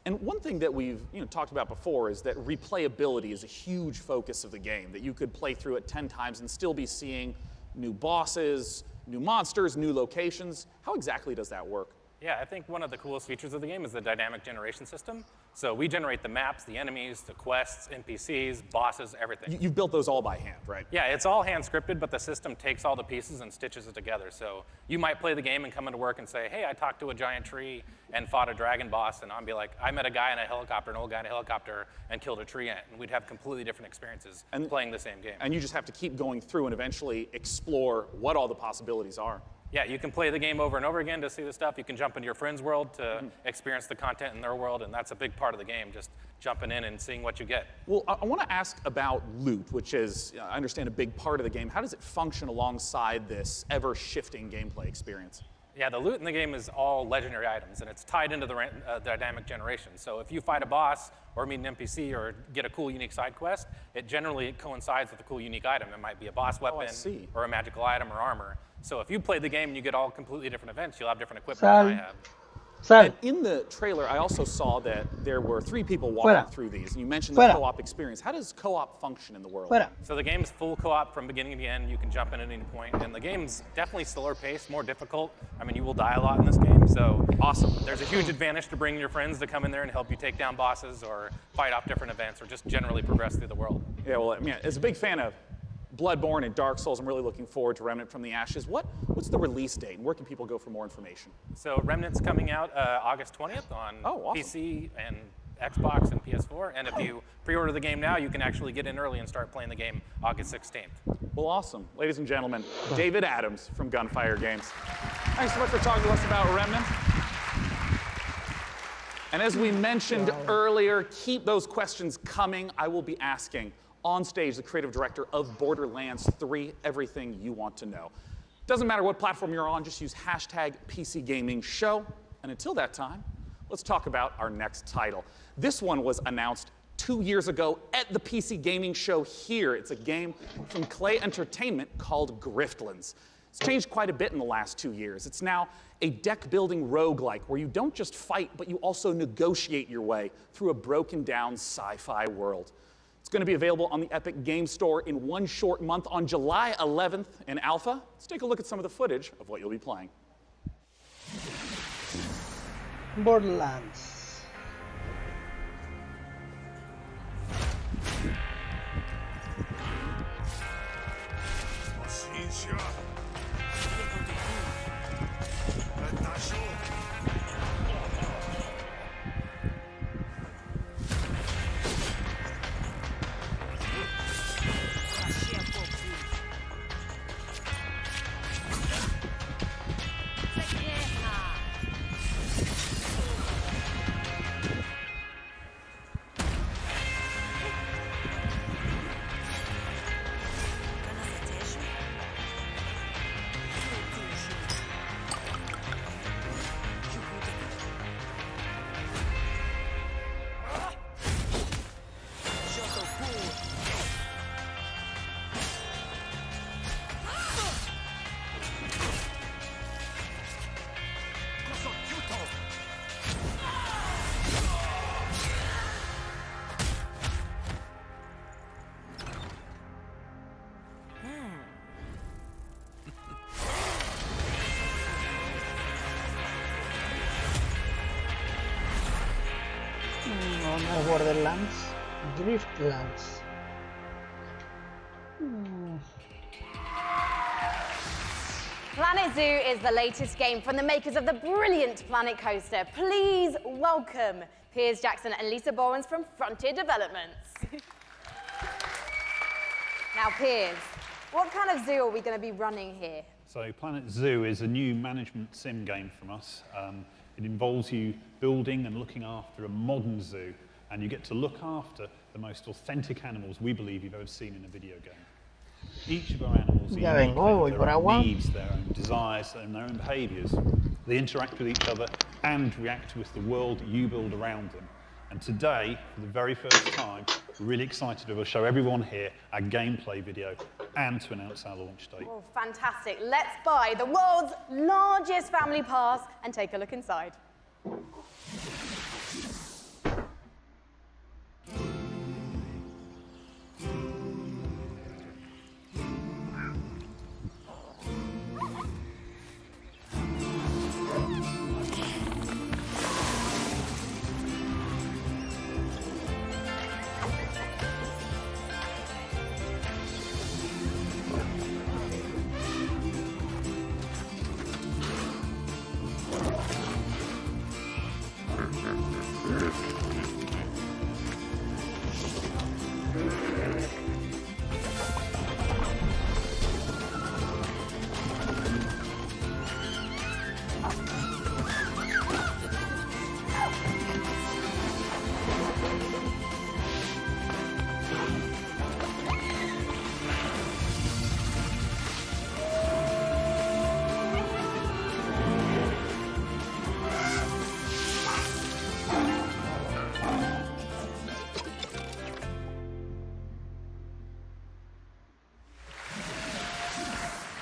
And one thing that we've talked about before is that replayability is a huge focus of the game, that you could play through it 10 times and still be seeing new bosses, new monsters, new locations. How exactly does that work? Yeah, I think one of the coolest features of the game is the dynamic generation system. So we generate the maps, the enemies, the quests, NPCs, bosses, everything. You've built those all by hand, right? Yeah, it's all hand scripted, but the system takes all the pieces and stitches it together. So you might play the game and come into work and say, hey, I talked to a giant tree and fought a dragon boss, and I'll be like, I met a guy in a helicopter, an old guy in a helicopter, and killed a tree ant. And we'd have completely different experiences playing the same game. And you just have to keep going through and eventually explore what all the possibilities are. Yeah, you can play the game over and over again to see the stuff. You can jump into your friend's world to experience the content in their world, and that's a big part of the game, just jumping in and seeing what you get. Well, I want to ask about loot, which is, I understand, a big part of the game. How does it function alongside this ever-shifting gameplay experience? Yeah, the loot in the game is all legendary items, and it's tied into the dynamic generation. So if you fight a boss or meet an NPC or get a cool, unique side quest, it generally coincides with a cool, unique item. It might be a boss weapon or a magical item or armor. So if you play the game and you get all completely different events, you'll have different equipment than I have. And in the trailer, I also saw that there were 3 people walking through these, and you mentioned the co-op experience. How does co-op function in the world? So the game's full co-op from beginning to end. You can jump in at any point, and the game's definitely slower paced, more difficult. I mean, you will die a lot in this game, so awesome. There's a huge advantage to bringing your friends to come in there and help you take down bosses or fight off different events or just generally progress through the world. Yeah, well, I mean, as a big fan of Bloodborne and Dark Souls, I'm really looking forward to Remnant from the Ashes. What's the release date, and where can people go for more information? So Remnant's coming out August 20th on PC and Xbox and PS4, and if you pre-order the game now, you can actually get in early and start playing the game August 16th. Well, awesome. Ladies and gentlemen, David Adams from Gunfire Games. Thanks so much for talking to us about Remnant. And as we mentioned earlier, keep those questions coming. I will be asking on stage the creative director of Borderlands 3 everything you want to know. Doesn't matter what platform you're on, just use hashtag PCGamingShow. And until that time, let's talk about our next title. This one was announced 2 years ago at the PC Gaming Show here. It's a game from Clay Entertainment called Griftlands. It's changed quite a bit in the last 2 years. It's now a deck-building roguelike where you don't just fight, but you also negotiate your way through a broken-down sci-fi world. It's going to be available on the Epic Game Store in one short month on July 11th in alpha. Let's take a look at some of the footage of what you'll be playing. Borderlands. No, no es Borderlands. Driftlands. Planet Zoo is the latest game from the makers of the brilliant Planet Coaster. Please welcome Piers Jackson and Lisa Bowens from Frontier Developments. Now, Piers, what kind of zoo are we going to be running here? So Planet Zoo is a new management sim game from us. It involves you building and looking after a modern zoo, and you get to look after the most authentic animals we believe you've ever seen in a video game. Each of our animals are unique, their own needs, their own desires, and their own behaviours. They interact with each other and react with the world you build around them. And today, for the very first time, we're really excited to show everyone here our gameplay video and to announce our launch date. Oh, fantastic. Let's buy the world's largest family pass and take a look inside.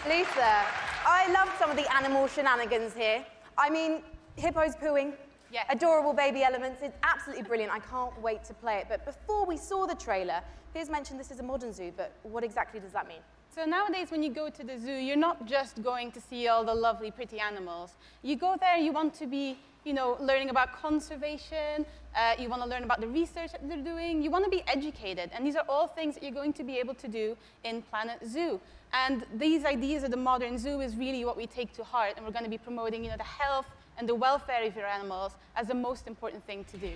Lisa, I love some of the animal shenanigans here. I mean, hippos pooing, adorable baby elements. It's absolutely brilliant. I can't wait to play it. But before we saw the trailer, Piers mentioned this is a modern zoo, but what exactly does that mean? So nowadays, when you go to the zoo, you're not just going to see all the lovely, pretty animals. You go there, you want to be, learning about conservation. You want to learn about the research that they're doing. You want to be educated. And these are all things that you're going to be able to do in Planet Zoo. And these ideas of the modern zoo is really what we take to heart. And we're going to be promoting, the health and the welfare of your animals as the most important thing to do.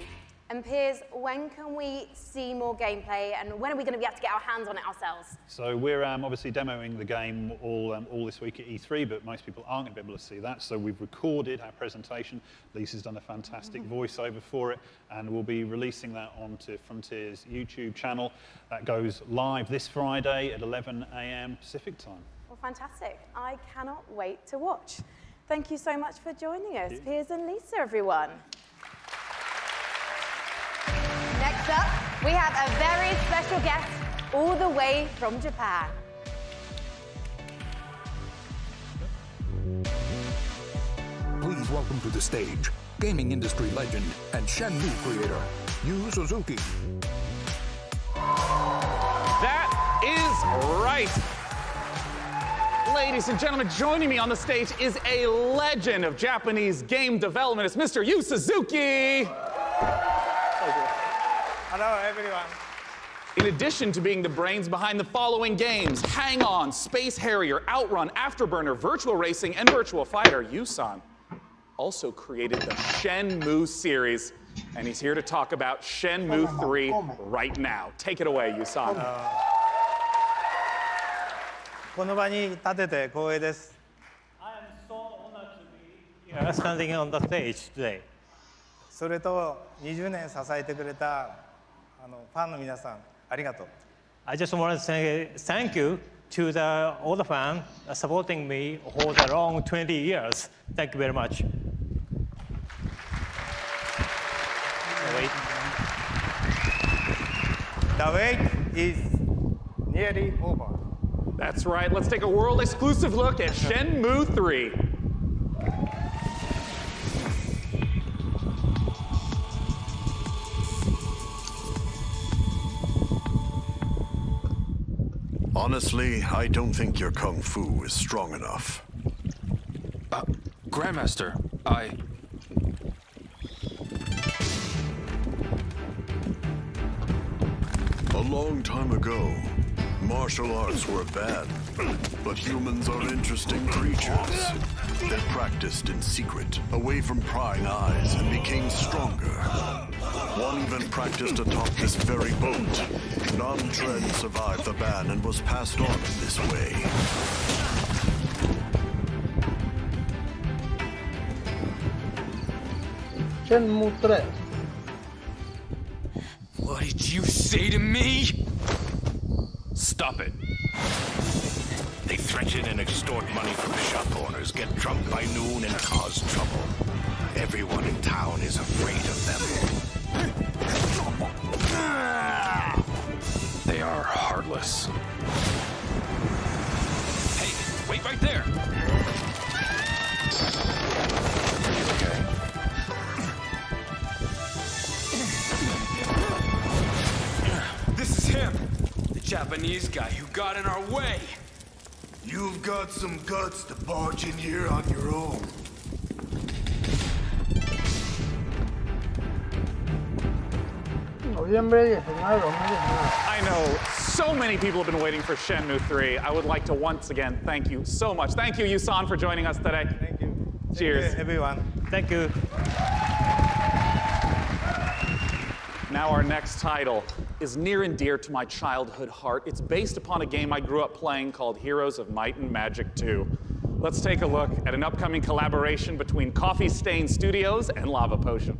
And Piers, when can we see more gameplay, and when are we going to be able to get our hands on it ourselves? So we're obviously demoing the game all this week at E3, but most people aren't going to be able to see that. So we've recorded our presentation. Lisa's done a fantastic voiceover for it, and we'll be releasing that onto Frontier's YouTube channel. That goes live this Friday at 11 a.m. Pacific time. Well, fantastic. I cannot wait to watch. Thank you so much for joining us, Piers and Lisa, everyone. Next up, we have a very special guest all the way from Japan. Please welcome to the stage gaming industry legend and Shenmue creator, Yu Suzuki. That is right. Ladies and gentlemen, joining me on the stage is a legend of Japanese game development. It's Mr. Yu Suzuki. Hello, everyone. In addition to being the brains behind the following games, Hang On, Space Harrier, Outrun, Afterburner, Virtual Racing, and Virtual Fighter, Yu-san also created the Shenmue series, and he's here to talk about Shenmue 3 right now. Take it away, Yu-san. この場に立てて光栄です。I am so honored to be here standing on the stage today. それと20年支えてくれたファンの皆さん、ありがとう。I just want to say thank you to all the fans supporting me for the long 20 years. Thank you very much. The wait is nearly over. That's right. Let's take a world exclusive look at Shenmue 3. Honestly, I don't think your kung fu is strong enough. Grandmaster, A long time ago, martial arts were bad, but humans are interesting creatures. They practiced in secret, away from prying eyes, and became stronger. One even practiced atop this very boat. None Tread survived the ban and was passed on in this way. Shenmue 3. What did you say to me? Stop it. They threaten and extort money from shop owners, get drunk by noon, and cause trouble. Everyone in town is afraid of them. They are heartless. Hey, wait right there. Are you okay? This is him, the Japanese guy who got in our way. You've got some guts to barge in here on your own. Noviembre 19, 2019. I know so many people have been waiting for Shenmue 3. I would like to once again thank you so much. Thank you, Yusan, for joining us today. Thank you. Cheers. Thank you, everyone. Thank you. Now our next title is near and dear to my childhood heart. It's based upon a game I grew up playing called Heroes of Might and Magic 2. Let's take a look at an upcoming collaboration between Coffee Stain Studios and Lava Potion.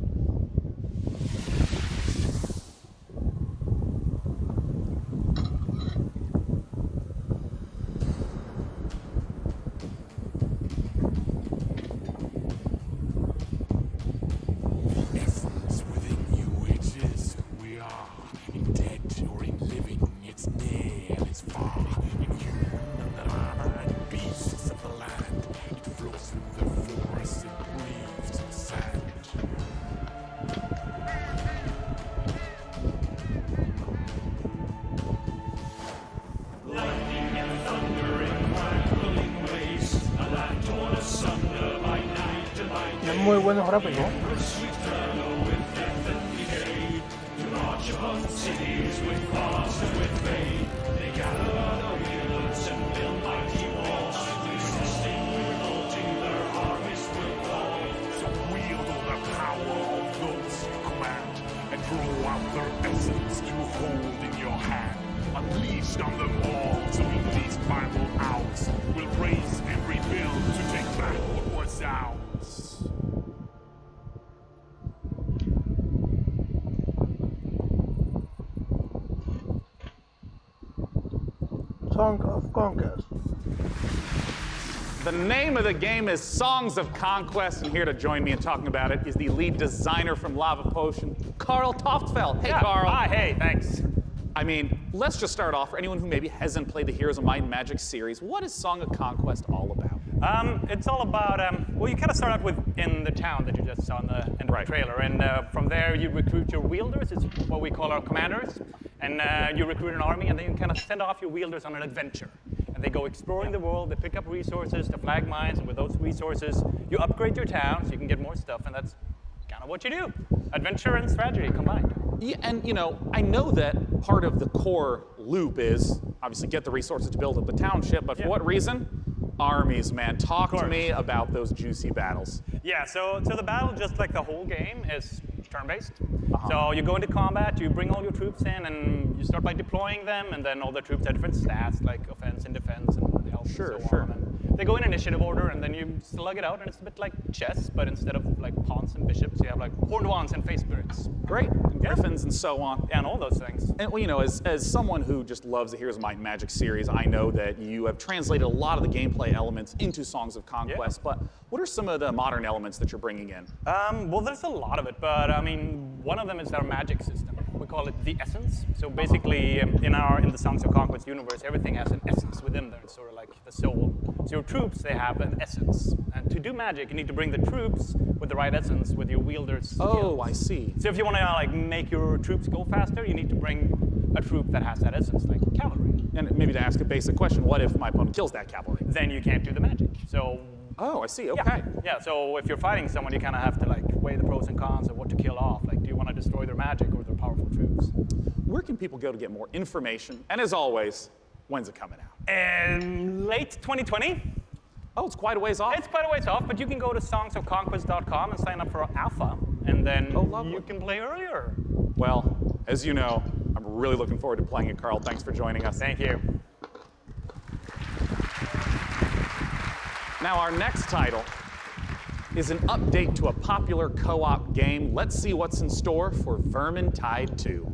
Muy buenos gráficos. Unleashed on them all to in these final hours. We'll raise every bill to take back what was ours. Song of Conquest. The name of the game is Songs of Conquest, and here to join me in talking about it is the lead designer from Lava Potion, Carl Toftfeld. Hey, Carl. Hi, hey, thanks. I mean, let's just start off for anyone who maybe hasn't played the Heroes of Might and Magic series. What is Song of Conquest all about? It's all about, well, you kind of start out with in the town that you just saw in the end of the trailer, and from there you recruit your wielders. It's what we call our commanders, and you recruit an army, and then you kind of send off your wielders on an adventure. And they go exploring the world, they pick up resources, to flag mines, and with those resources, you upgrade your town so you can get more stuff, and that's kind of what you do. Adventure and strategy combined. Yeah, and you know, I know that part of the core loop is obviously get the resources to build up the township, but for what reason? Armies, man. Talk to me about those juicy battles. Yeah, so the battle, just like the whole game, is turn-based. So you go into combat, you bring all your troops in, and you start by deploying them, and then all the troops have different stats, like offense and defense and health and so on. And they go in initiative order, and then you slug it out, and it's a bit like chess, but instead of like pawns and bishops, you have like horned wands and face spirits. Great. And griffins and so on. Yeah, and all those things. And well, you know, as someone who just loves the Heroes of Might and Magic series, I know that you have translated a lot of the gameplay elements into Songs of Conquest, but what are some of the modern elements that you're bringing in? Well, there's a lot of it, but I mean, one of them is our magic system. We call it the essence. So basically, in the Songs of Conquest universe, everything has an essence within there. It's sort of like the soul. So your troops, they have an essence. And to do magic, you need to bring the troops with the right essence, with your wielders. Oh, I see. So if you want to like make your troops go faster, you need to bring a troop that has that essence, like cavalry. And maybe to ask a basic question, what if my opponent kills that cavalry? Then you can't do the magic. So. Oh, I see. Okay. Yeah. So if you're fighting someone, you kind of have to like weigh the pros and cons of what to kill off. Like, do you want to destroy their magic or their powerful troops? Where can people go to get more information? And as always, when's it coming out? Late 2020. Oh, it's quite a ways off. It's quite a ways off, but you can go to songsofconquest.com and sign up for alpha, and then you can play earlier. Well, as you know, I'm really looking forward to playing it, Carl. Thanks for joining us. Thank you. Now, our next title is an update to a popular co-op game. Let's see what's in store for Vermintide 2.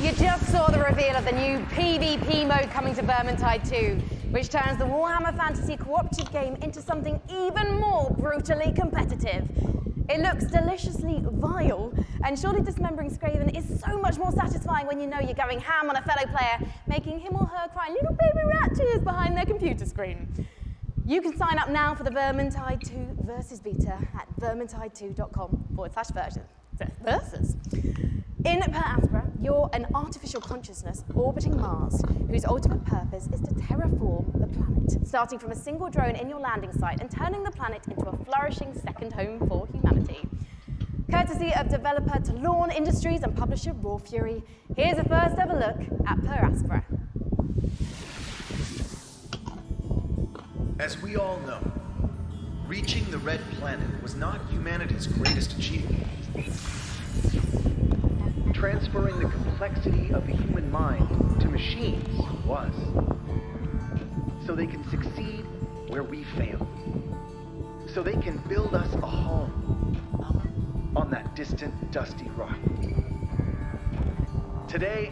You just saw the reveal of the new PvP mode coming to Vermintide 2, which turns the Warhammer Fantasy cooperative game into something even more brutally competitive. It looks deliciously vile, and surely dismembering Scraven is so much more satisfying when you know you're going ham on a fellow player, making him or her cry little baby rat tears behind their computer screen. You can sign up now for the Vermintide 2 Versus beta at vermintide2.com/versus. In Per Aspera, you're an artificial consciousness orbiting Mars, whose ultimate purpose is to terraform the planet, starting from a single drone in your landing site and turning the planet into a flourishing second home for humanity. Courtesy of developer Talon Industries and publisher Raw Fury, here's a first ever look at Per Aspera. As we all know, reaching the Red Planet was not humanity's greatest achievement. Transferring the complexity of the human mind to machines was. So they can succeed where we failed. So they can build us a home on that distant, dusty rock. Today,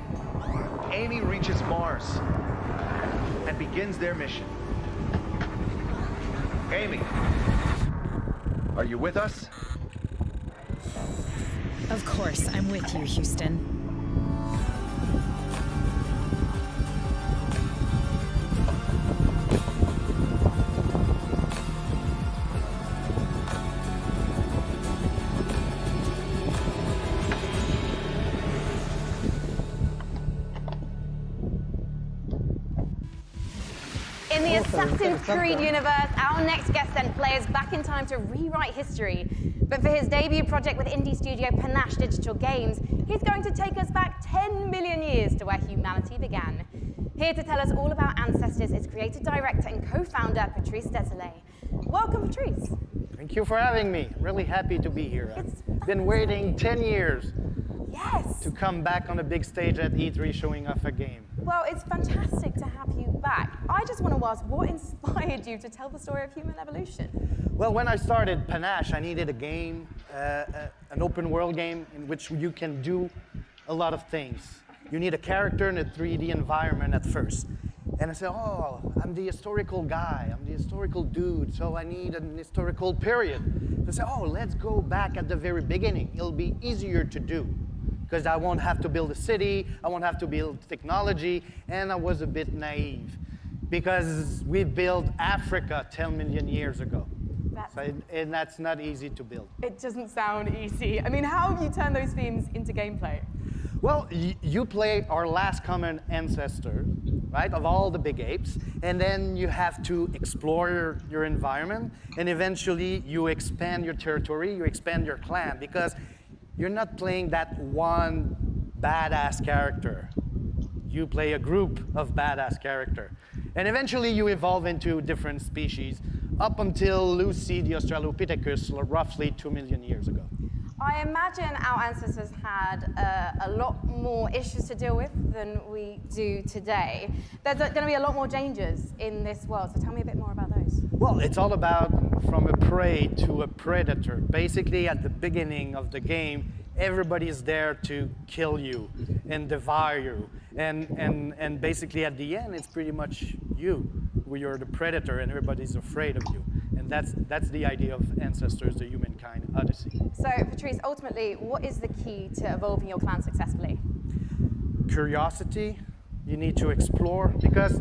Amy reaches Mars and begins their mission. Amy, are you with us? Of course, I'm with you, Houston. In the Assassin's Creed universe, our next guest sent players back in time to rewrite history. But for his debut project with indie studio Panache Digital Games, he's going to take us back 10 million years to where humanity began. Here to tell us all about ancestors is creative director and co-founder Patrice Desolé. Welcome, Patrice. Thank you for having me. Really happy to be here. I've been waiting 10 years to come back on the big stage at E3 showing off a game. Well, it's fantastic to have you back. I just want to ask, what inspired you to tell the story of human evolution? Well, when I started Panache, I needed a game, an open world game in which you can do a lot of things. You need a character in a 3D environment at first. And I said, oh, I'm the historical guy, I'm the historical dude, so I need an historical period. So I said, oh, let's go back at the very beginning. It'll be easier to do, because I won't have to build a city, I won't have to build technology, and I was a bit naive, because we built Africa 10 million years ago. And that's not easy to build. It doesn't sound easy. I mean, how have you turned those themes into gameplay? Well, you play our last common ancestor, right, of all the big apes, and then you have to explore your environment, and eventually you expand your territory, you expand your clan, because you're not playing that one badass character. You play a group of badass character. And eventually you evolve into different species up until Lucy the Australopithecus roughly 2 million years ago. I imagine our ancestors had a lot more issues to deal with than we do today. There's going to be a lot more dangers in this world, so tell me a bit more about those. Well, it's all about from a prey to a predator. Basically, at the beginning of the game, everybody's there to kill you and devour you. And basically at the end, it's pretty much you, where you're the predator and everybody's afraid of you. And that's the idea of Ancestors, the Humankind Odyssey. So, Patrice, ultimately, what is the key to evolving your clan successfully? Curiosity. You need to explore because,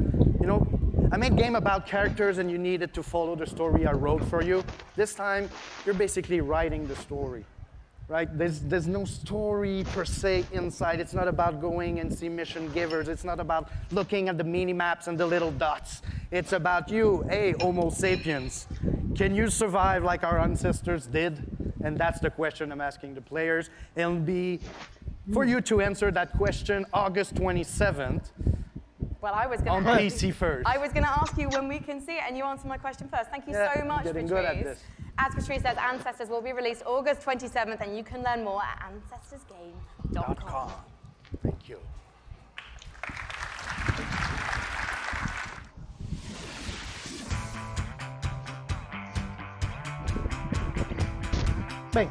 I made a game about characters and you needed to follow the story I wrote for you. This time, you're basically writing the story, right? There's no story per se inside. It's not about going and see mission givers. It's not about looking at the mini-maps and the little dots. It's about you, hey, Homo sapiens. Can you survive like our ancestors did? And that's the question I'm asking the players. It'll be for you to answer that question August 27th. Well, I was going to on PC first. I was going to ask you when we can see it, and you answered my question first. Thank you so much, getting Patrice. good at this. As Patrice says, Ancestors will be released August 27th, and you can learn more at ancestorsgame.com. Thank you. Bem.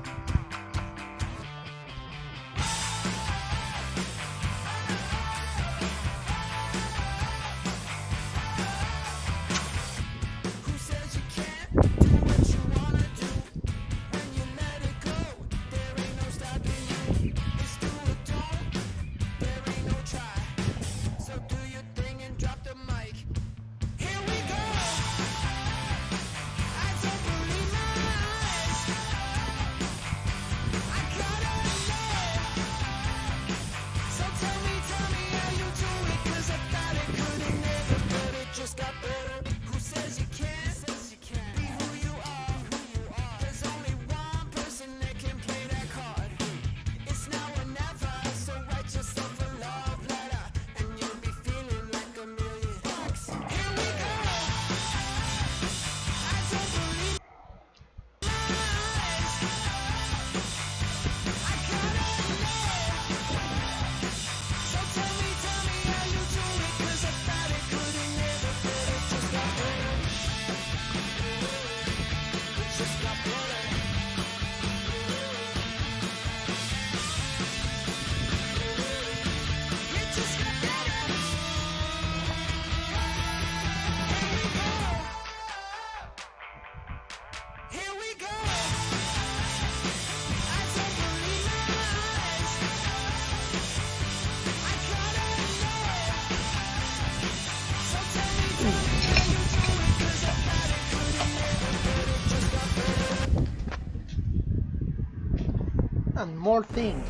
And more thing.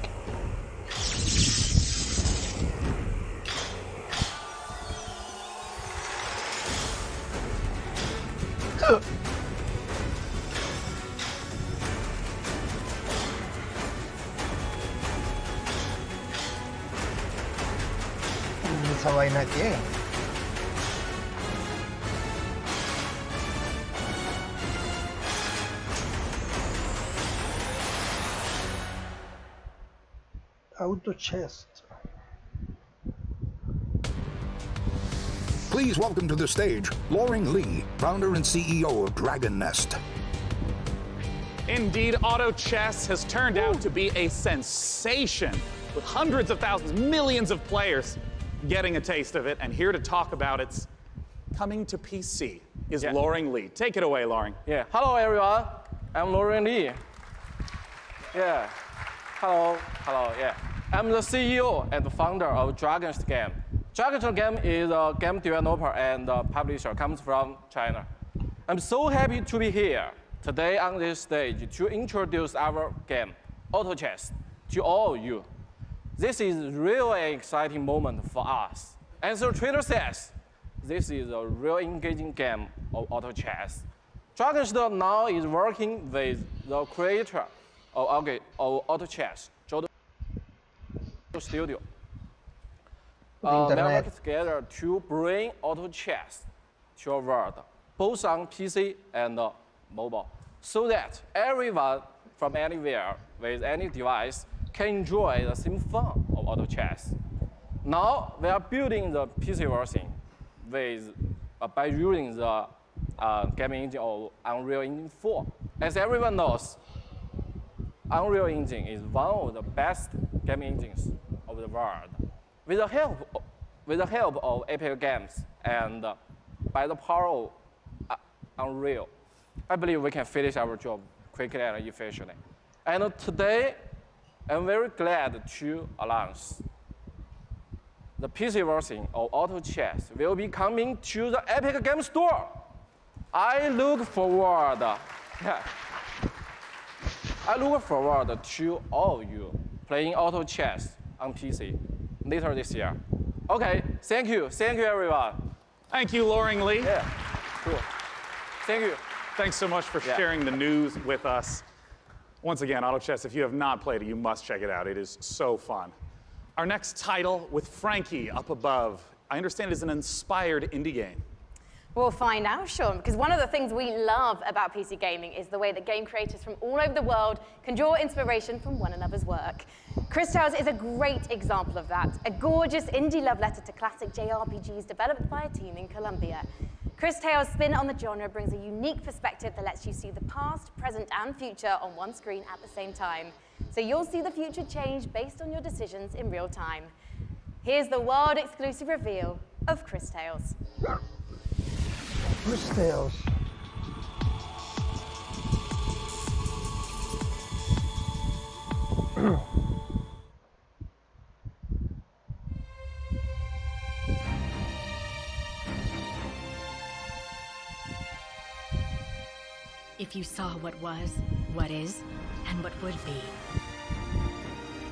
Esa vaina que auto chest. Please welcome to the stage Loring Lee, founder and CEO of Dragon Nest. Indeed, auto chess has turned out to be a sensation, with hundreds of thousands, millions of players getting a taste of it. And here to talk about its coming to PC is Loring Lee. Take it away, Loring. Yeah. Hello, everyone. I'm Loring Lee. Yeah. Hello. Yeah. I'm the CEO and founder of Dragon's Game. Dragon's Game is a game developer and publisher, comes from China. I'm so happy to be here today on this stage to introduce our game, Auto Chess, to all of you. This is really an exciting moment for us. As the trailer says, this is a real engaging game of auto chess. Dragon's Den now is working with the creator of auto chess, to studio. The We are internet. working together to bring auto chess to our world, both on PC and mobile, so that everyone from anywhere with any device can enjoy the same fun of auto chess. Now we are building the PC version by using the gaming engine of Unreal Engine 4. As everyone knows, Unreal Engine is one of the best gaming engines of the world. With the help of Epic Games and by the power of Unreal, I believe we can finish our job quickly and efficiently. And today, I'm very glad to announce the PC version of Auto Chess will be coming to the Epic Games Store. I look forward to all of you playing Auto Chess on PC later this year. Okay, thank you everyone. Thank you, Loring Lee. Yeah, cool. Thank you. Thanks so much for sharing the news with us. Once again, Auto Chess, if you have not played it, you must check it out. It is so fun. Our next title with Frankie up above, I understand is an inspired indie game. We'll find out, Sean, because one of the things we love about PC gaming is the way that game creators from all over the world can draw inspiration from one another's work. Cris Tales is a great example of that, a gorgeous indie love letter to classic JRPGs developed by a team in Colombia. Cris Tales' spin on the genre brings a unique perspective that lets you see the past, present, and future on one screen at the same time. So you'll see the future change based on your decisions in real time. Here's the world-exclusive reveal of Cris Tales. Cris Tales. If you saw what was, what is, and what would be.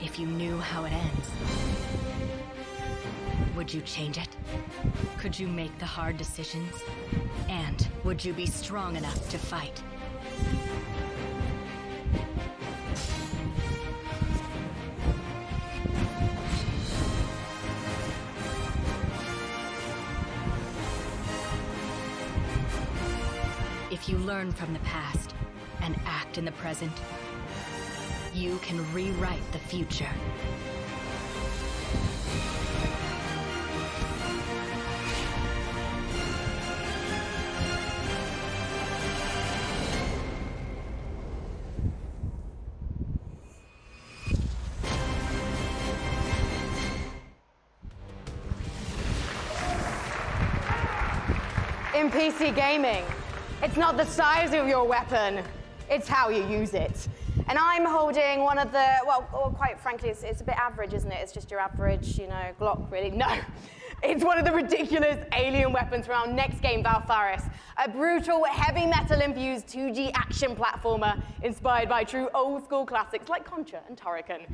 If you knew how it ends. Would you change it? Could you make the hard decisions? And would you be strong enough to fight? If you learn from the past and act in the present, you can rewrite the future. In PC gaming, it's not the size of your weapon, it's how you use it. And I'm holding one of the, well, quite frankly, it's a bit average, isn't it? It's just your average, Glock, really. No, it's one of the ridiculous alien weapons from our next game, Valfaris, a brutal, heavy metal-infused 2D action platformer inspired by true old-school classics like Contra and Turrican.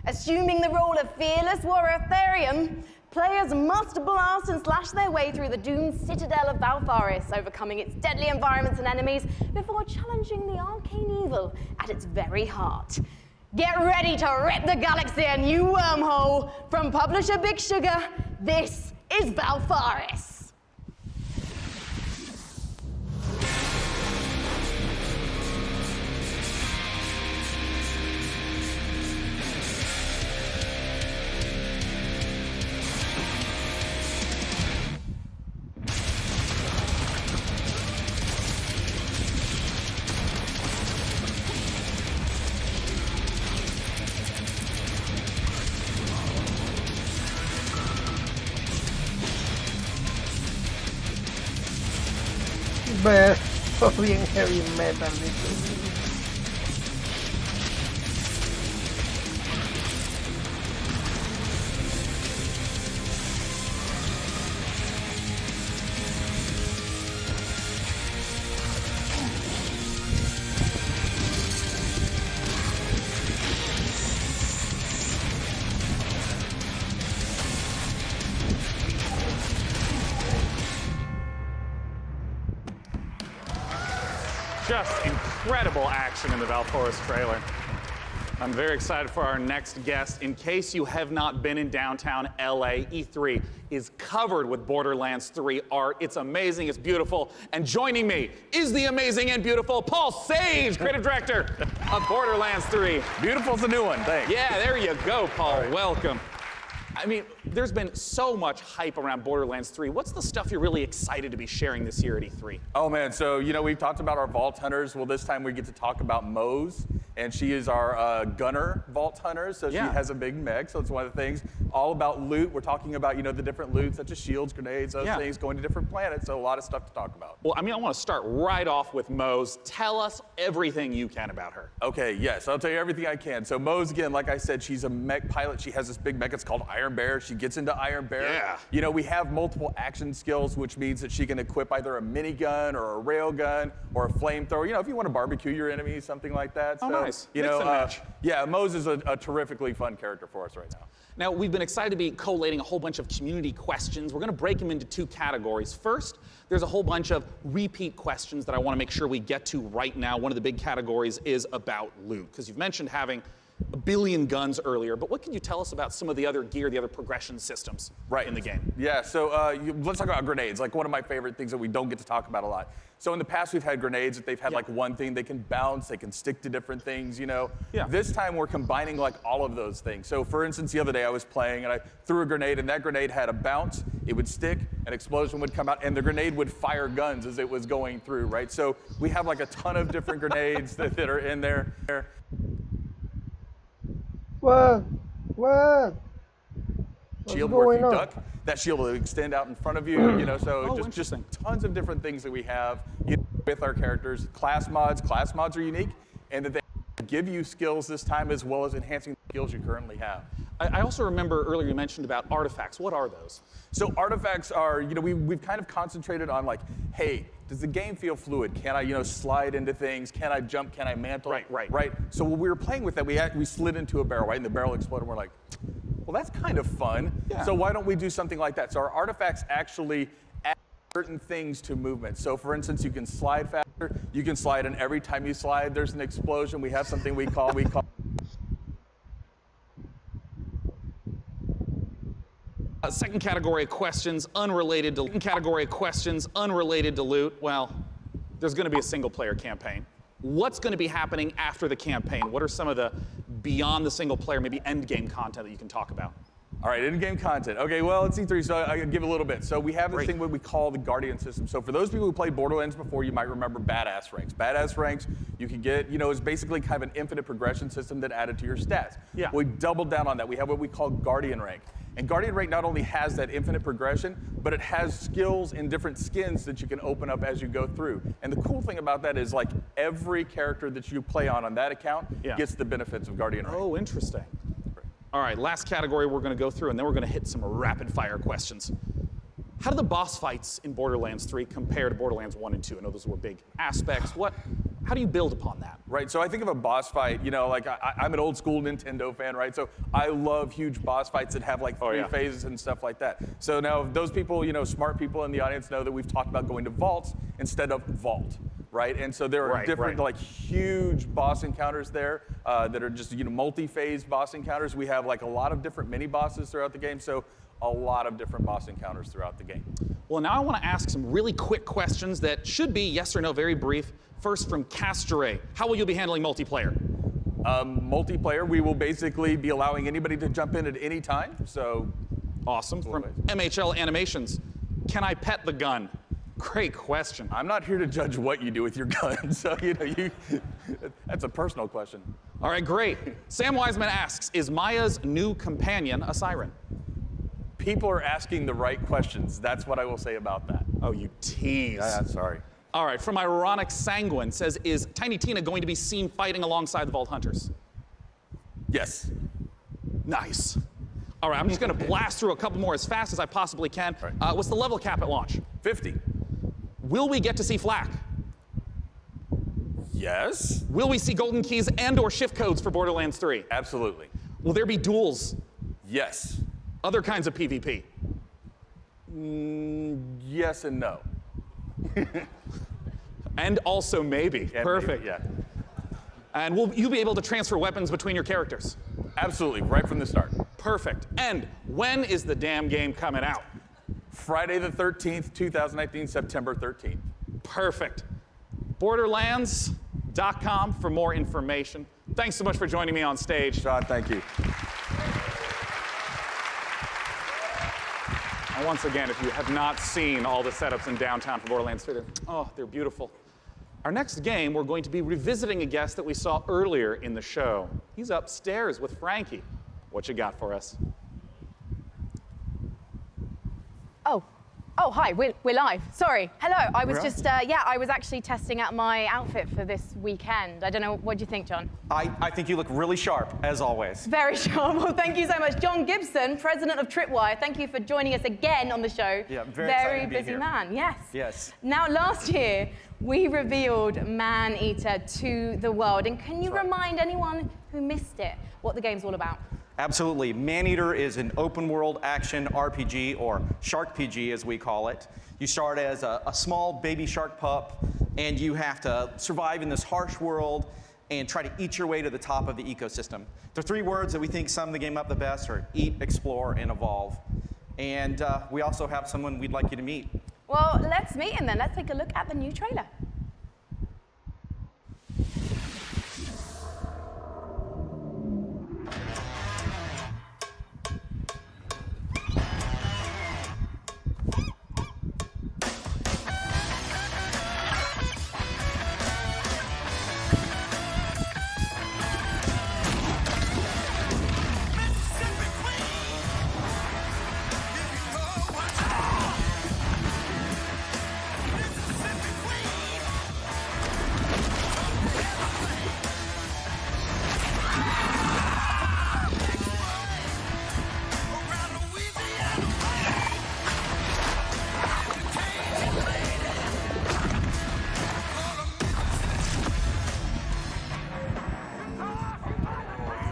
Assuming the role of fearless warrior Therium, players must blast and slash their way through the doomed citadel of Valfaris, overcoming its deadly environments and enemies before challenging the arcane evil at its very heart. Get ready to rip the galaxy a new wormhole. From publisher Big Sugar, this is Valfaris. Bien heavy metal. Just incredible action in the Valfaris trailer. I'm very excited for our next guest. In case you have not been in downtown LA, E3 is covered with Borderlands 3 art. It's amazing, it's beautiful. And joining me is the amazing and beautiful Paul Sage, creative director of Borderlands 3. Beautiful's a new one, thanks. Yeah, there you go, Paul. Right. Welcome. I mean, there's been so much hype around Borderlands 3. What's the stuff you're really excited to be sharing this year at E3? Oh man, so we've talked about our Vault Hunters. Well, this time we get to talk about Mose, and she is our gunner Vault Hunter, so she has a big mech, so it's one of the things. All about loot. We're talking about, the different loot, such as shields, grenades, those things, going to different planets, so a lot of stuff to talk about. Well, I mean, I want to start right off with Mose. Tell us everything you can about her. Okay, yes, I'll tell you everything I can. So Mose, again, like I said, she's a mech pilot. She has this big mech, it's called Iron Bear. She gets into Iron Bear. Yeah. We have multiple action skills, which means that she can equip either a minigun or a railgun or a flamethrower. If you want to barbecue your enemies, something like that. Oh, so, nice. Mix and match. Yeah, Mose is a terrifically fun character for us right now. Now, we've been excited to be collating a whole bunch of community questions. We're going to break them into two categories. First, there's a whole bunch of repeat questions that I want to make sure we get to right now. One of the big categories is about loot, because you've mentioned having a billion guns earlier, but what can you tell us about some of the other gear, the other progression systems in the game? Yeah, so let's talk about grenades, like one of my favorite things that we don't get to talk about a lot. So in the past, we've had grenades that they've had like one thing. They can bounce, they can stick to different things, Yeah. This time, we're combining like all of those things. So for instance, the other day I was playing and I threw a grenade, and that grenade had a bounce, it would stick, an explosion would come out, and the grenade would fire guns as it was going through, right? So we have like a ton of different grenades that are in there. What? Shield where if you duck, that shield will extend out in front of you, so just tons of different things that we have with our characters. Class mods are unique, and that they give you skills this time as well as enhancing the skills you currently have. I also remember earlier you mentioned about artifacts. What are those? So artifacts are, we've kind of concentrated on like, hey, does the game feel fluid? Can I, slide into things? Can I jump? Can I mantle? Right. So when we were playing with that, we slid into a barrel, right? And the barrel exploded, and we're like, well, that's kind of fun. Yeah. So why don't we do something like that? So our artifacts actually add certain things to movement. So for instance, you can slide faster, you can slide, and every time you slide, there's an explosion. We have something we call second category of questions unrelated to loot. Well, there's going to be a single-player campaign. What's going to be happening after the campaign? What are some of the beyond the single-player, maybe end-game content that you can talk about? All right, in-game content. Okay, well, it's E3, so I can give a little bit. So we have this thing what we call the Guardian system. So for those people who played Borderlands before, you might remember Badass Ranks. Badass Ranks, you can get, is basically kind of an infinite progression system that added to your stats. Yeah. We doubled down on that. We have what we call Guardian Rank. And Guardian Rank not only has that infinite progression, but it has skills and different skins that you can open up as you go through. And the cool thing about that is like every character that you play on that account gets the benefits of Guardian Rank. Oh, interesting. All right, last category we're going to go through, and then we're going to hit some rapid-fire questions. How do the boss fights in Borderlands 3 compare to Borderlands 1 and 2? I know those were big aspects. How do you build upon that? Right, so I think of a boss fight, like I'm an old school Nintendo fan, right? So I love huge boss fights that have like three phases and stuff like that. So now those people, smart people in the audience know that we've talked about going to vaults instead of vault, right? And so there are different like huge boss encounters there that are just, multi-phase boss encounters. We have like a lot of different mini bosses throughout the game. So a lot of different boss encounters throughout the game. Well, now I want to ask some really quick questions that should be yes or no, very brief. First from Castore, how will you be handling multiplayer? Multiplayer, we will basically be allowing anybody to jump in at any time, so. Awesome. From MHL Animations, can I pet the gun? Great question. I'm not here to judge what you do with your gun, so that's a personal question. All right, great. Sam Wiseman asks, is Maya's new companion a siren? People are asking the right questions. That's what I will say about that. Oh, you tease. Sorry. All right, from Ironic Sanguine says, is Tiny Tina going to be seen fighting alongside the Vault Hunters? Yes. Nice. All right, I'm just going to blast through a couple more as fast as I possibly can. Right. What's the level cap at launch? 50. Will we get to see flak? Yes. Will we see golden keys and or shift codes for Borderlands 3? Absolutely. Will there be duels? Yes. Other kinds of PvP? Yes and no. And also maybe. And perfect. Maybe, yeah. And will you be able to transfer weapons between your characters? Absolutely, right from the start. Perfect. And when is the damn game coming out? Friday the 13th, 2019, September 13th. Perfect. Borderlands.com for more information. Thanks so much for joining me on stage. Sean, thank you. And once again, if you have not seen all the setups in downtown for Borderlands 3, they're beautiful. Our next game, we're going to be revisiting a guest that we saw earlier in the show. He's upstairs with Frankie. What you got for us? Oh, hi, we're live. Sorry. Hello, I was just, I was actually testing out my outfit for this weekend. I don't know, what do you think, John? I think you look really sharp, as always. Very sharp. Well, thank you so much. John Gibson, president of Tripwire, thank you for joining us again on the show. Yeah, very excited to be busy here. man, yes. Yes. Now, last year, we revealed Man-Eater to the world. And can you remind anyone who missed it what the game's all about? Absolutely. Man-Eater is an open-world action RPG, or Shark PG as we call it. You start as a small baby shark pup, and you have to survive in this harsh world and try to eat your way to the top of the ecosystem. The three words that we think sum the game up the best are eat, explore, and evolve. And we also have someone we'd like you to meet. Well, let's meet him then. Let's take a look at the new trailer.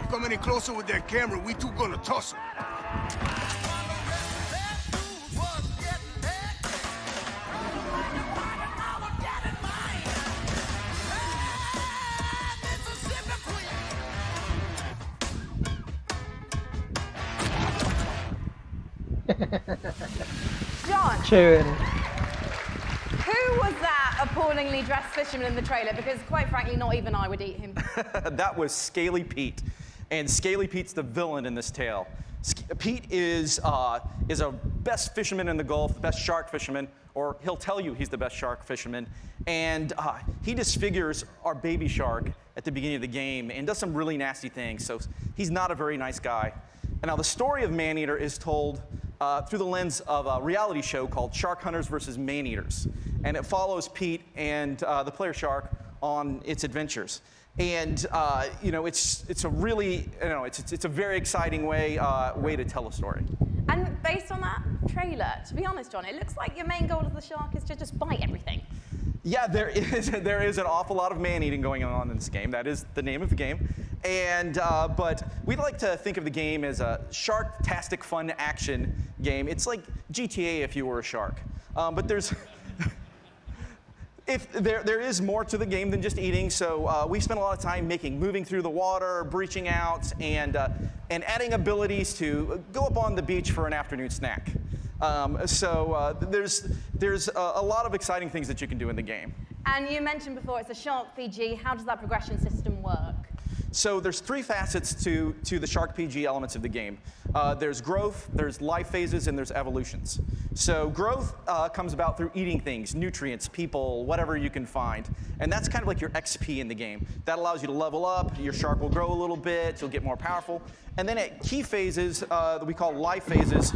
Come any closer with that camera, we two gonna tussle. John, Chévere. who was that appallingly dressed fisherman in the trailer? Because quite frankly, not even I would eat him. That was Scaly Pete. And Scaly Pete's the villain in this tale. Pete is a best fisherman in the Gulf, the best shark fisherman, or he'll tell you he's the best shark fisherman. And he disfigures our baby shark at the beginning of the game and does some really nasty things. So he's not a very nice guy. And now the story of Man-Eater is told through the lens of a reality show called Shark Hunters versus Man-Eaters. And it follows Pete and the player shark on its adventures. And it's a really, it's a very exciting way to tell a story. And based on that trailer, to be honest, John, it looks like your main goal of the shark is to just bite everything. Yeah, there is an awful lot of man-eating going on in this game. That is the name of the game. And but we'd like to think of the game as a shark-tastic fun action game. It's like GTA if you were a shark. But there's there is more to the game than just eating. So we spent a lot of time moving through the water, breaching out, and adding abilities to go up on the beach for an afternoon snack. There's a lot of exciting things that you can do in the game. And you mentioned before it's a shark PG. How does that progression system work? So there's three facets to the Shark PG elements of the game. There's growth, there's life phases, and there's evolutions. So growth comes about through eating things, nutrients, people, whatever you can find. And that's kind of like your XP in the game. That allows you to level up, your shark will grow a little bit, you'll get more powerful. And then at key phases that we call life phases,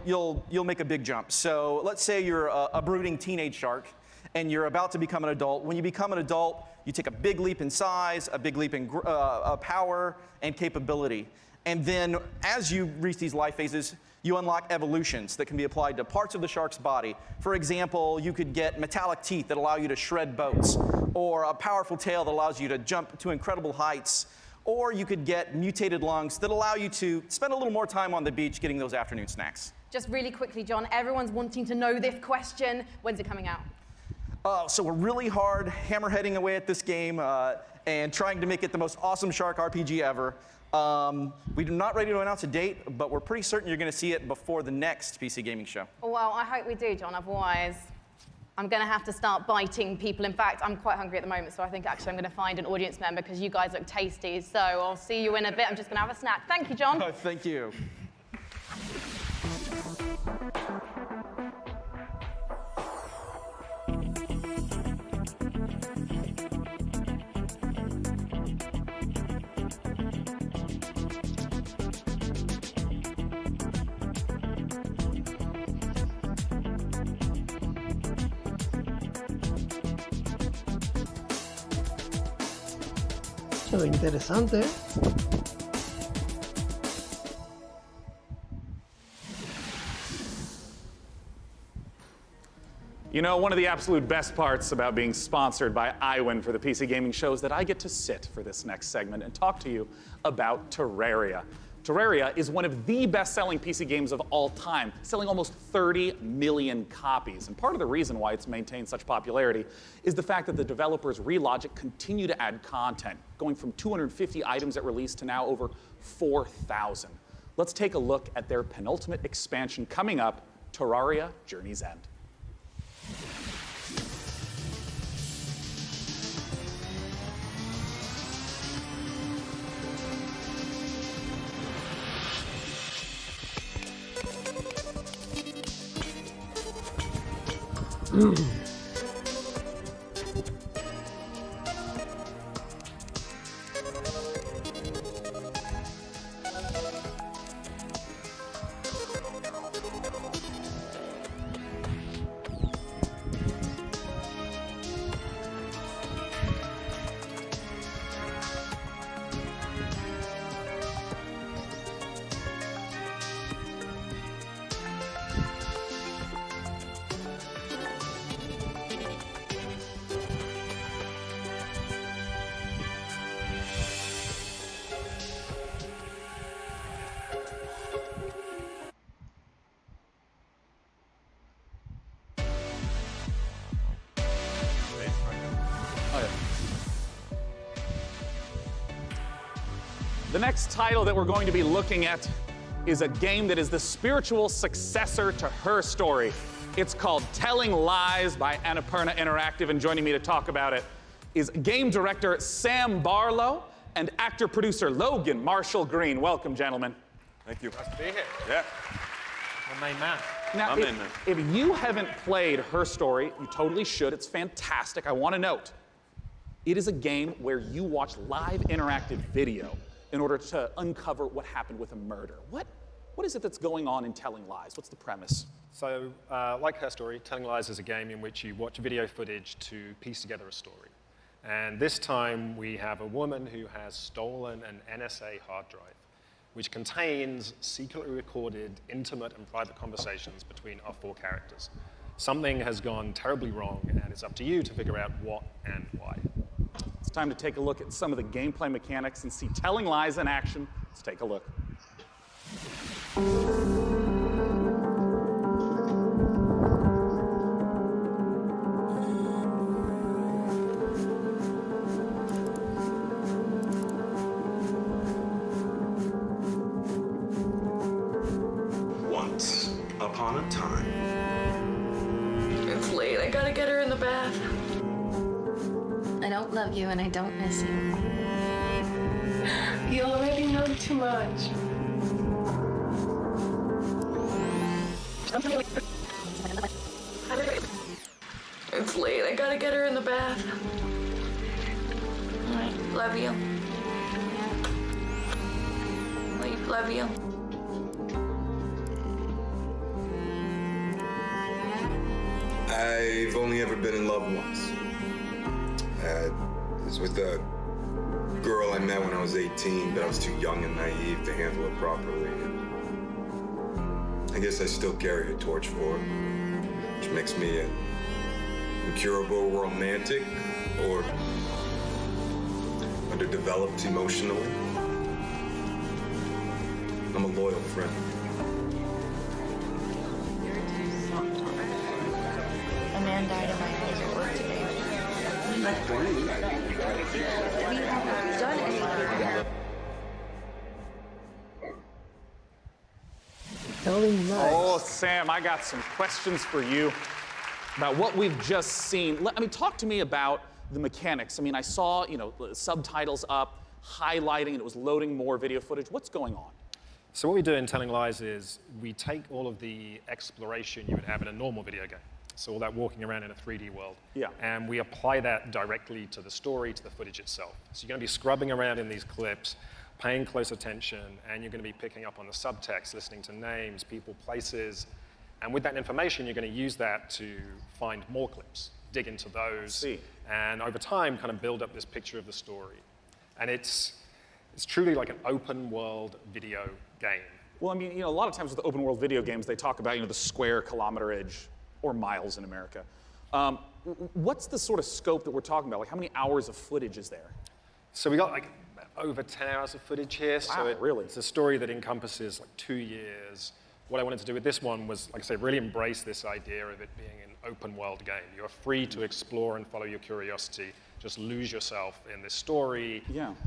you'll make a big jump. So let's say you're a brooding teenage shark, and you're about to become an adult. When you become an adult, you take a big leap in size, a big leap in power and capability. And then as you reach these life phases, you unlock evolutions that can be applied to parts of the shark's body. For example, you could get metallic teeth that allow you to shred boats, or a powerful tail that allows you to jump to incredible heights, or you could get mutated lungs that allow you to spend a little more time on the beach getting those afternoon snacks. Just really quickly, John, everyone's wanting to know this question. When's it coming out? So we're really hard hammerheading away at this game. and trying to make it the most awesome shark RPG ever. We're not ready to announce a date, but we're pretty certain you're going to see it before the next PC Gaming Show. Well, I hope we do, John. Otherwise, I'm going to have to start biting people. In fact, I'm quite hungry at the moment, so I think actually I'm going to find an audience member because you guys look tasty. So I'll see you in a bit. I'm just going to have a snack. Thank you, John. Thank you. Se ve interesante. You know, one of the absolute best parts about being sponsored by iWin for the PC Gaming Show is that I get to sit for this next segment and talk to you about Terraria. Terraria is one of the best-selling PC games of all time, selling almost 30 million copies. And part of the reason why it's maintained such popularity is the fact that the developers Relogic continue to add content, going from 250 items at release to now over 4,000. Let's take a look at their penultimate expansion coming up, Terraria Journey's End. The next title that we're going to be looking at is a game that is the spiritual successor to Her Story. It's called Telling Lies by Annapurna Interactive, and joining me to talk about it is game director Sam Barlow and actor-producer Logan Marshall Green. Welcome, gentlemen. Thank you. Nice to be here. Yeah. My main man. Now, if you haven't played Her Story, you totally should. It's fantastic. I want to note, it is a game where you watch live interactive video in order to uncover what happened with a murder. What is it that's going on in Telling Lies? What's the premise? So, like Her Story, Telling Lies is a game in which you watch video footage to piece together a story. And this time we have a woman who has stolen an NSA hard drive, which contains secretly recorded intimate and private conversations between our four characters. Something has gone terribly wrong, and it's up to you to figure out what and why. It's time to take a look at some of the gameplay mechanics and see Telling Lies in action. Let's take a look. Once upon a time. It's late. I gotta get her in the bath. I don't love you and I don't miss you. You already know too much. It's late. I gotta get her in the bath. All right. Love you. Love you. I've only ever been in love once. It was with a girl I met when I was 18, but I was too young and naive to handle it properly. I guess I still carry a torch for it, which makes me an incurable romantic or underdeveloped emotionally. I'm a loyal friend. A man died in my house at work today. Not funny. done anything. Oh, Sam, I got some questions for you about what we've just seen. I mean, talk to me about the mechanics. I mean, I saw, subtitles up, highlighting, and it was loading more video footage. What's going on? So what we do in Telling Lies is we take all of the exploration you would have in a normal video game. So all that walking around in a 3D world. Yeah. And we apply that directly to the story, to the footage itself. So you're going to be scrubbing around in these clips, paying close attention, and you're going to be picking up on the subtext, listening to names, people, places. And with that information, you're going to use that to find more clips, dig into those, and over time kind of build up this picture of the story. And it's truly like an open world video game. Well, I mean, a lot of times with open world video games, they talk about, the square kilometerage or miles in America. What's the sort of scope that we're talking about? Like, how many hours of footage is there? So we got like over 10 hours of footage here. Wow, really? It's a story that encompasses like 2 years. What I wanted to do with this one was, like I say, really embrace this idea of it being an open world game. You're free to explore and follow your curiosity. Just lose yourself in this story,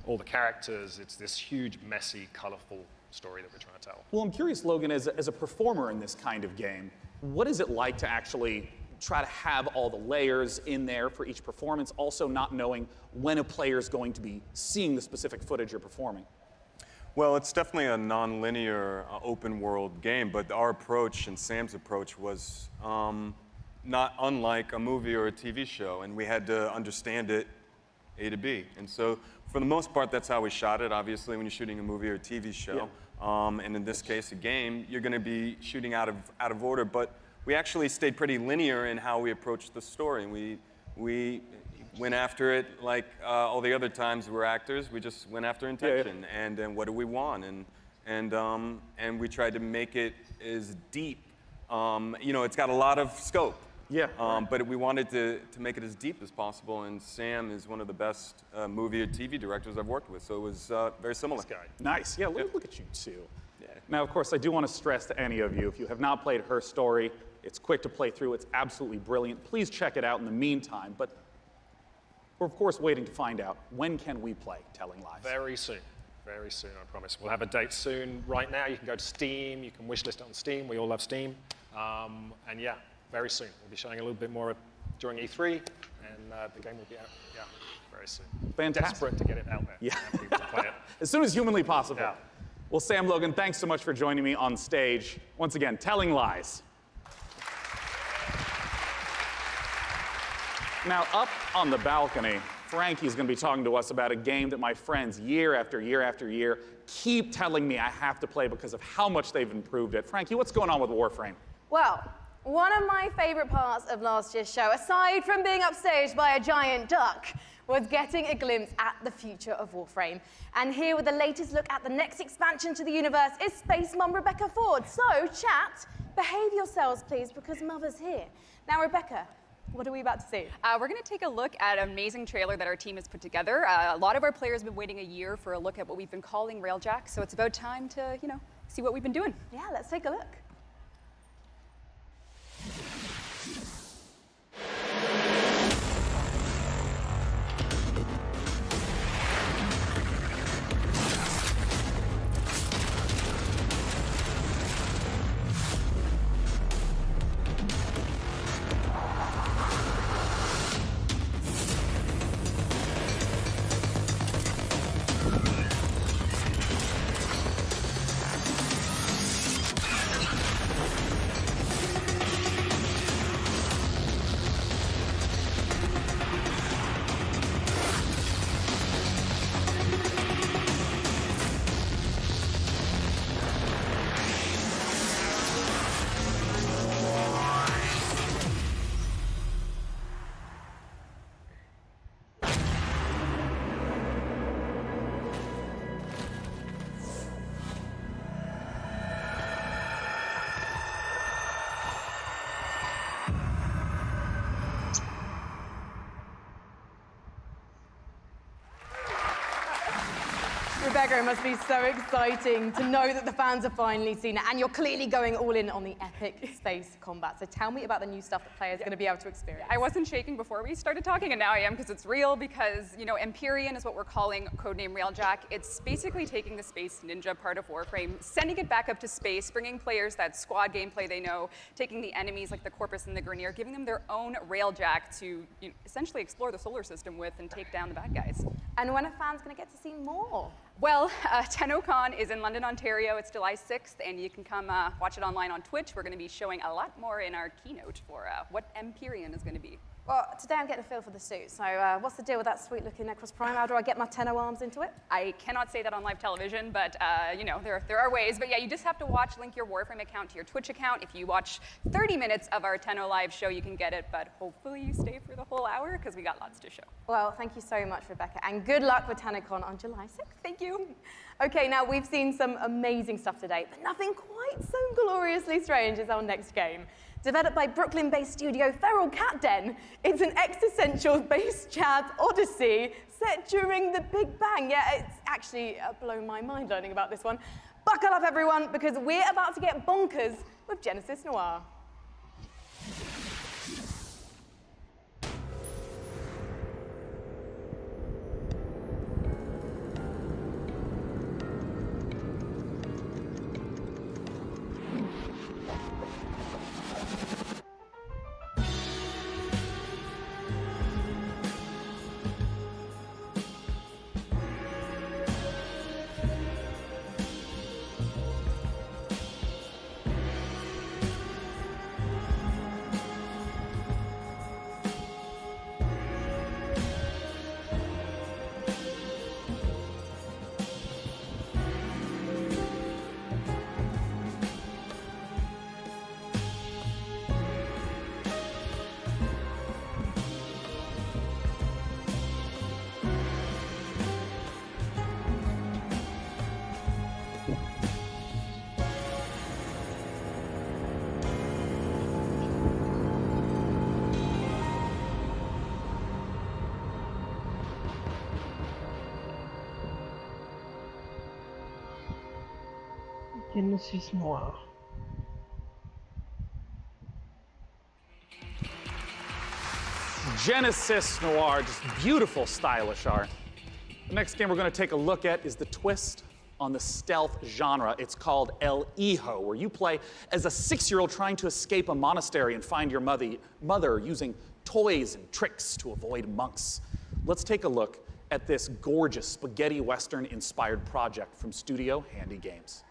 all the characters. It's this huge, messy, colorful story that we're trying to tell. Well, I'm curious, Logan, as a performer in this kind of game, what is it like to actually try to have all the layers in there for each performance, also not knowing when a player is going to be seeing the specific footage you're performing? Well, it's definitely a non-linear open world game, but our approach and Sam's approach was not unlike a movie or a TV show, and we had to understand it A to B. And so for the most part, that's how we shot it. Obviously, when you're shooting a movie or a TV show, and in this case, a game, you're going to be shooting out of order, but we actually stayed pretty linear in how we approached the story. We went after it like all the other times we're actors. We just went after intention and what do we want, and we tried to make it as deep. It's got a lot of scope. But we wanted to make it as deep as possible, and Sam is one of the best movie or TV directors I've worked with, so it was very similar. Nice. Yeah, look at you two. Now, of course, I do want to stress to any of you, if you have not played Her Story, it's quick to play through. It's absolutely brilliant. Please check it out in the meantime. But we're, of course, waiting to find out, when can we play Telling Lies? Very soon. Very soon, I promise. We'll have a date soon. Right now, you can go to Steam. You can wishlist it on Steam. We all love Steam. And yeah, very soon. We'll be showing a little bit more during E3, and the game will be out, very soon. Fantastic. Desperate to get it out there. Yeah. To play it. As soon as humanly possible. Well, Sam, Logan, thanks so much for joining me on stage. Once again, Telling Lies. Now, up on the balcony, Frankie's going to be talking to us about a game that my friends, year after year after year, keep telling me I have to play because of how much they've improved it. Frankie, what's going on with Warframe? Well, one of my favorite parts of last year's show, aside from being upstaged by a giant duck, was getting a glimpse at the future of Warframe. And here with the latest look at the next expansion to the universe is Space Mum Rebecca Ford. So, chat, behave yourselves, please, because Mother's here. Now, Rebecca, what are we about to see? We're going to take a look at an amazing trailer that our team has put together. A lot of our players have been waiting a year for a look at what we've been calling Railjack, so it's about time to, see what we've been doing. Yeah, let's take a look. Rebecca, it must be so exciting to know that the fans have finally seen it, and you're clearly going all in on the epic space combat. So tell me about the new stuff that players are going to be able to experience. I wasn't shaking before we started talking, and now I am because it's real, because, you know, Empyrean is what we're calling codename Railjack. It's basically taking the Space Ninja part of Warframe, sending it back up to space, bringing players that squad gameplay they know, taking the enemies like the Corpus and the Grineer, giving them their own Railjack to essentially explore the solar system with and take down the bad guys. And when are fans going to get to see more? Well, TennoCon is in London, Ontario. It's July 6th, and you can come watch it online on Twitch. We're going to be showing a lot more in our keynote for what Empyrean is going to be. Well, today I'm getting a feel for the suit, so what's the deal with that sweet-looking Necros Prime? How do I get my Tenno arms into it? I cannot say that on live television, but, you know, there are ways. But yeah, you just have to link your Warframe account to your Twitch account. If you watch 30 minutes of our Tenno live show, you can get it, but hopefully you stay for the whole hour, because we got lots to show. Well, thank you so much, Rebecca, and good luck with TennoCon on July 6th. Thank you. Okay, now we've seen some amazing stuff today, but nothing quite so gloriously strange as our next game. Developed by Brooklyn-based studio Feral Cat Den, it's an existential-based jazz odyssey set during the Big Bang. Yeah, it's actually blown my mind learning about this one. Buckle up, everyone, because we're about to get bonkers with Genesis Noir. Genesis Noir. Genesis Noir, just beautiful, stylish art. The next game we're going to take a look at is the twist on the stealth genre. It's called El Hijo, where you play as a 6-year-old trying to escape a monastery and find your mother using toys and tricks to avoid monks. Let's take a look at this gorgeous spaghetti western-inspired project from Studio Handy Games.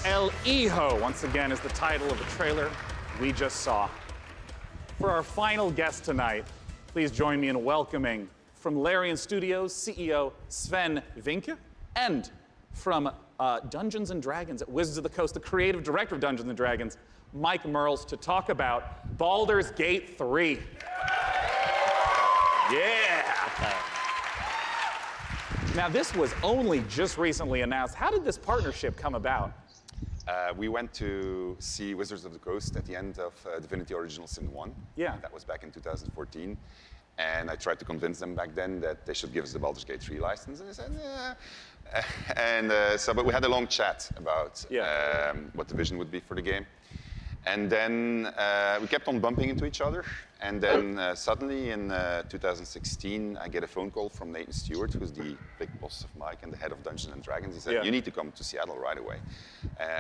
El Hijo, once again, is the title of the trailer we just saw. For our final guest tonight, please join me in welcoming from Larian Studios CEO Sven Vinke, and from Dungeons & Dragons at Wizards of the Coast, the creative director of Dungeons & Dragons, Mike Merles, to talk about Baldur's Gate 3. Yeah! Now, this was only just recently announced. How did this partnership come about? We went to see Wizards of the Coast at the end of Divinity Original Sin 1. Yeah. That was back in 2014. And I tried to convince them back then that they should give us the Baldur's Gate 3 license. And they said, but we had a long chat about what the vision would be for the game. And then we kept on bumping into each other. And then suddenly in 2016, I get a phone call from Nathan Stewart, who's the big boss of Mike and the head of Dungeons and Dragons. He said, you need to come to Seattle right away.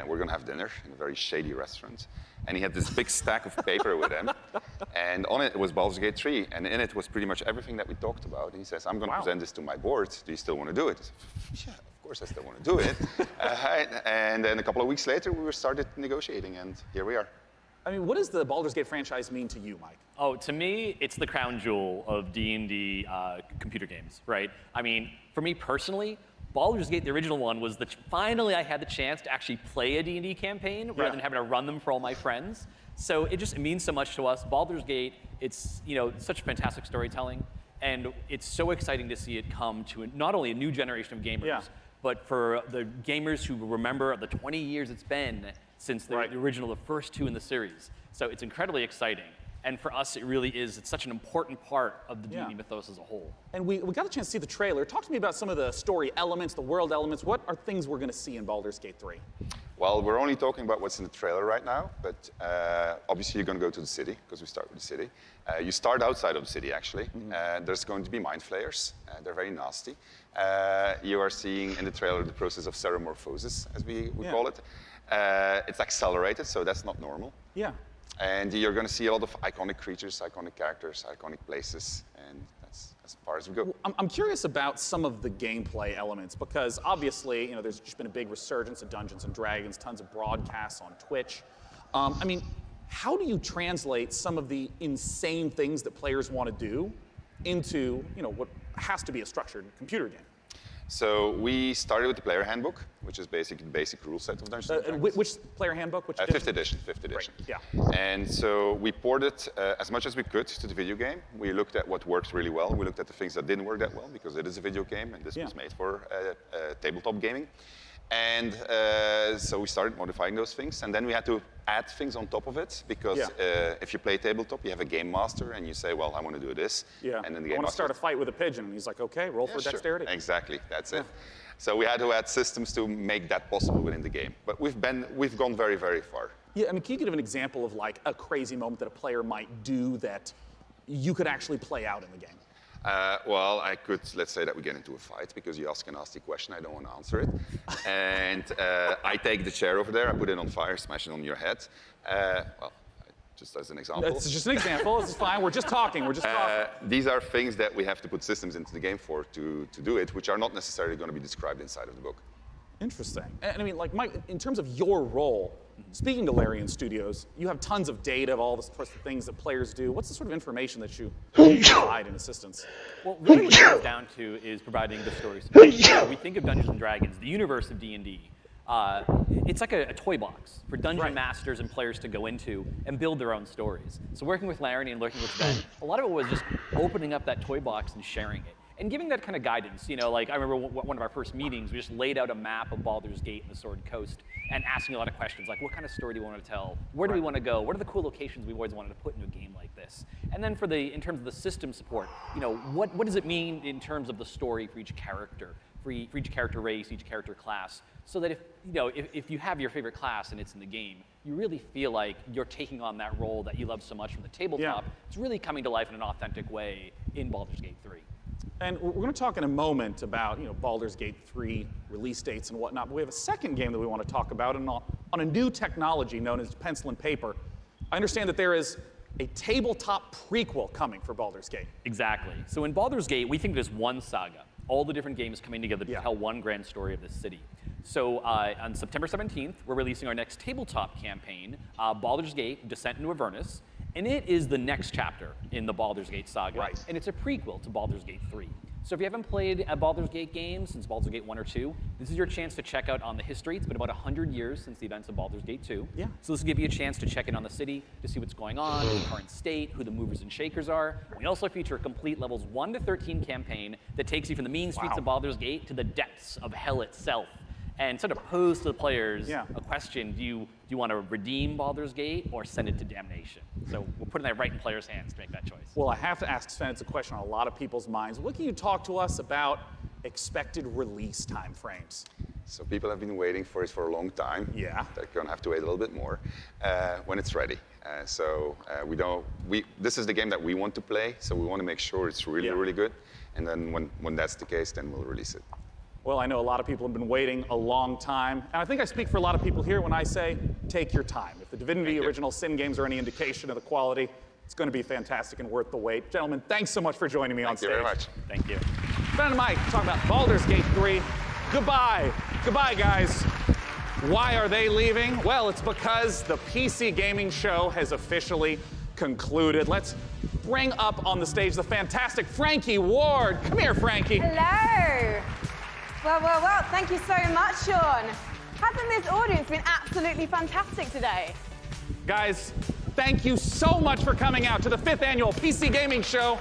We're going to have dinner in a very shady restaurant. And he had this big stack of paper with him. And on it was Baldur's Gate 3. And in it was pretty much everything that we talked about. And he says, I'm going to present this to my board. Do you still want to do it? I said, yeah, of course I still want to do it. And then a couple of weeks later, we started negotiating. And here we are. I mean, what does the Baldur's Gate franchise mean to you, Mike? Oh, to me, it's the crown jewel of D&D computer games, right? I mean, for me personally, Baldur's Gate, the original one, was finally I had the chance to actually play a D&D campaign rather than having to run them for all my friends. So it means so much to us. Baldur's Gate, it's such fantastic storytelling, and it's so exciting to see it come to not only a new generation of gamers, but for the gamers who remember the 20 years it's been since the original, the first two in the series. So it's incredibly exciting. And for us, it's such an important part of the D&D mythos as a whole. And we got a chance to see the trailer. Talk to me about some of the story elements, the world elements. What are things we're going to see in Baldur's Gate 3? Well, we're only talking about what's in the trailer right now, but obviously you're going to go to the city, because we start with the city. You start outside of the city, actually. There's going to be mind flayers. They're very nasty. You are seeing in the trailer the process of ceremorphosis, as we would call it. It's accelerated, so that's not normal. Yeah. And you're going to see a lot of iconic creatures, iconic characters, iconic places, and that's as far as we go. I'm curious about some of the gameplay elements, because obviously, there's just been a big resurgence of Dungeons and Dragons, tons of broadcasts on Twitch. I mean, how do you translate some of the insane things that players want to do into, what has to be a structured computer game? So we started with the player handbook, which is basically the basic rule set of Dungeons & Dragons. Which player handbook? Which Fifth edition. Right. Yeah. And so we ported as much as we could to the video game. We looked at what worked really well. We looked at the things that didn't work that well, because it is a video game, and this was made for tabletop gaming. And so we started modifying those things, and then we had to add things on top of it, because if you play tabletop, you have a game master, and you say, well, I want to do this. Yeah. And then the I game want to start a fight with a pigeon, and he's like, okay, roll for dexterity. Exactly, that's it. So we had to add systems to make that possible within the game. But we've gone very, very far. Yeah, I mean, can you give an example of like a crazy moment that a player might do that you could actually play out in the game? Well, let's say that we get into a fight because you ask a nasty question, I don't want to answer it. And I take the chair over there, I put it on fire, smash it on your head. Well, just as an example. It's just an example, it's fine, we're just talking, These are things that we have to put systems into the game for to do it, which are not necessarily going to be described inside of the book. Interesting. And I mean, like, Mike, in terms of your role, speaking to Larian Studios, you have tons of data of all the sorts of things that players do. What's the sort of information that you provide in assistance? Well, really what it comes down to is providing the story support. We think of Dungeons & Dragons, the universe of D&D. It's like a toy box for dungeon masters and players to go into and build their own stories. So working with Larian and working with Ben, a lot of it was just opening up that toy box and sharing it. And giving that kind of guidance, like I remember one of our first meetings, we just laid out a map of Baldur's Gate and the Sword Coast and asking a lot of questions, like what kind of story do you want to tell? Where do we want to go? What are the cool locations we've always wanted to put into a game like this? And then in terms of the system support, what does it mean in terms of the story for each character, for each character race, each character class, so that if you have your favorite class and it's in the game, you really feel like you're taking on that role that you love so much from the tabletop. It's really coming to life in an authentic way in Baldur's Gate 3. And we're going to talk in a moment about Baldur's Gate 3 release dates and whatnot, but we have a second game that we want to talk about on a new technology known as pencil and paper. I understand that there is a tabletop prequel coming for Baldur's Gate. Exactly. So in Baldur's Gate, we think there's one saga, all the different games coming together to tell one grand story of this city. So on September 17th, we're releasing our next tabletop campaign, Baldur's Gate, Descent into Avernus. And it is the next chapter in the Baldur's Gate saga. And it's a prequel to Baldur's Gate 3. So if you haven't played a Baldur's Gate game since Baldur's Gate 1 or 2, this is your chance to check out on the history. It's been about 100 years since the events of Baldur's Gate 2. Yeah. So this will give you a chance to check in on the city, to see what's going on, the current state, who the movers and shakers are. We also feature a complete levels 1 to 13 campaign that takes you from the mean streets of Baldur's Gate to the depths of hell itself. And sort of pose to the players a question: do you want to redeem Baldur's Gate or send it to damnation? So we're putting that right in players' hands to make that choice. Well, I have to ask Sven, it's a question on a lot of people's minds. What can you talk to us about expected release time frames? So people have been waiting for it for a long time. Yeah. They're going to have to wait a little bit more when it's ready. This is the game that we want to play, so we want to make sure it's really, really good. And then when that's the case, then we'll release it. Well, I know a lot of people have been waiting a long time, and I think I speak for a lot of people here when I say, take your time. If the Divinity Original Sin games are any indication of the quality, it's going to be fantastic and worth the wait. Gentlemen, thanks so much for joining me on stage. Thank you very much. Thank you. Ben and Mike, talk about Baldur's Gate 3. Goodbye. Goodbye, guys. Why are they leaving? Well, it's because the PC gaming show has officially concluded. Let's bring up on the stage the fantastic Frankie Ward. Come here, Frankie. Hello. Well, thank you so much, Sean. Hasn't this audience been absolutely fantastic today? Guys, thank you so much for coming out to the 5th annual PC Gaming Show.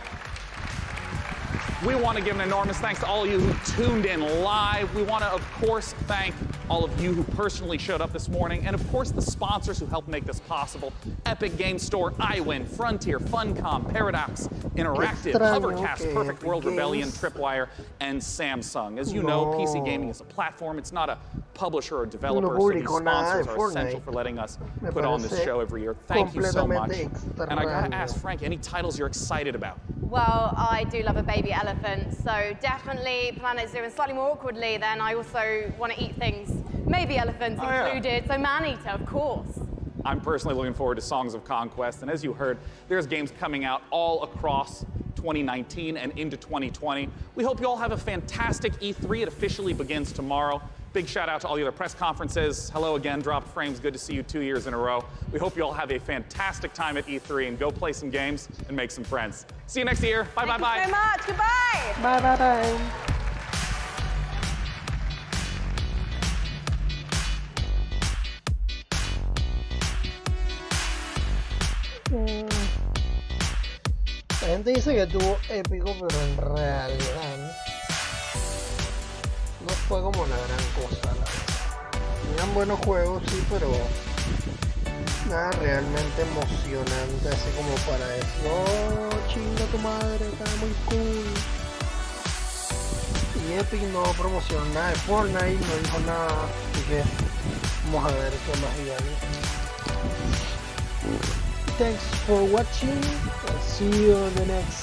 We want to give an enormous thanks to all of you who tuned in live. We want to, of course, thank all of you who personally showed up this morning, and of course the sponsors who helped make this possible: Epic Game Store, iWin, Frontier, Funcom, Paradox Interactive, Hovercast, Perfect World Rebellion, Tripwire, and Samsung. As you know, PC gaming is a platform. It's not a publisher or developer, so these sponsors are essential for letting us put on this show every year. Thank you so much. And I gotta ask, Frank, any titles you're excited about? Well, I do love a baby elephant, so definitely Planet Zoo, and slightly more awkwardly, then I also want to eat things. Maybe elephants included, so man-eater, of course. I'm personally looking forward to Songs of Conquest, and as you heard, there's games coming out all across 2019 and into 2020. We hope you all have a fantastic E3. It officially begins tomorrow. Big shout out to all the other press conferences. Hello again, Dropped Frames. Good to see you 2 years in a row. We hope you all have a fantastic time at E3 and go play some games and make some friends. See you next year. Bye, bye, bye. Thank you so much. Goodbye. Bye, bye, bye. La gente dice que estuvo épico, pero en realidad no fue como la gran cosa, la verdad. Tenían buenos juegos, sí, pero nada realmente emocionante, así como para decir, oh, chinga tu madre, está muy cool. Y Epic no promocionó nada de Fortnite, no dijo nada, así que vamos a ver qué más viene. Thanks for watching. I'll see you on the next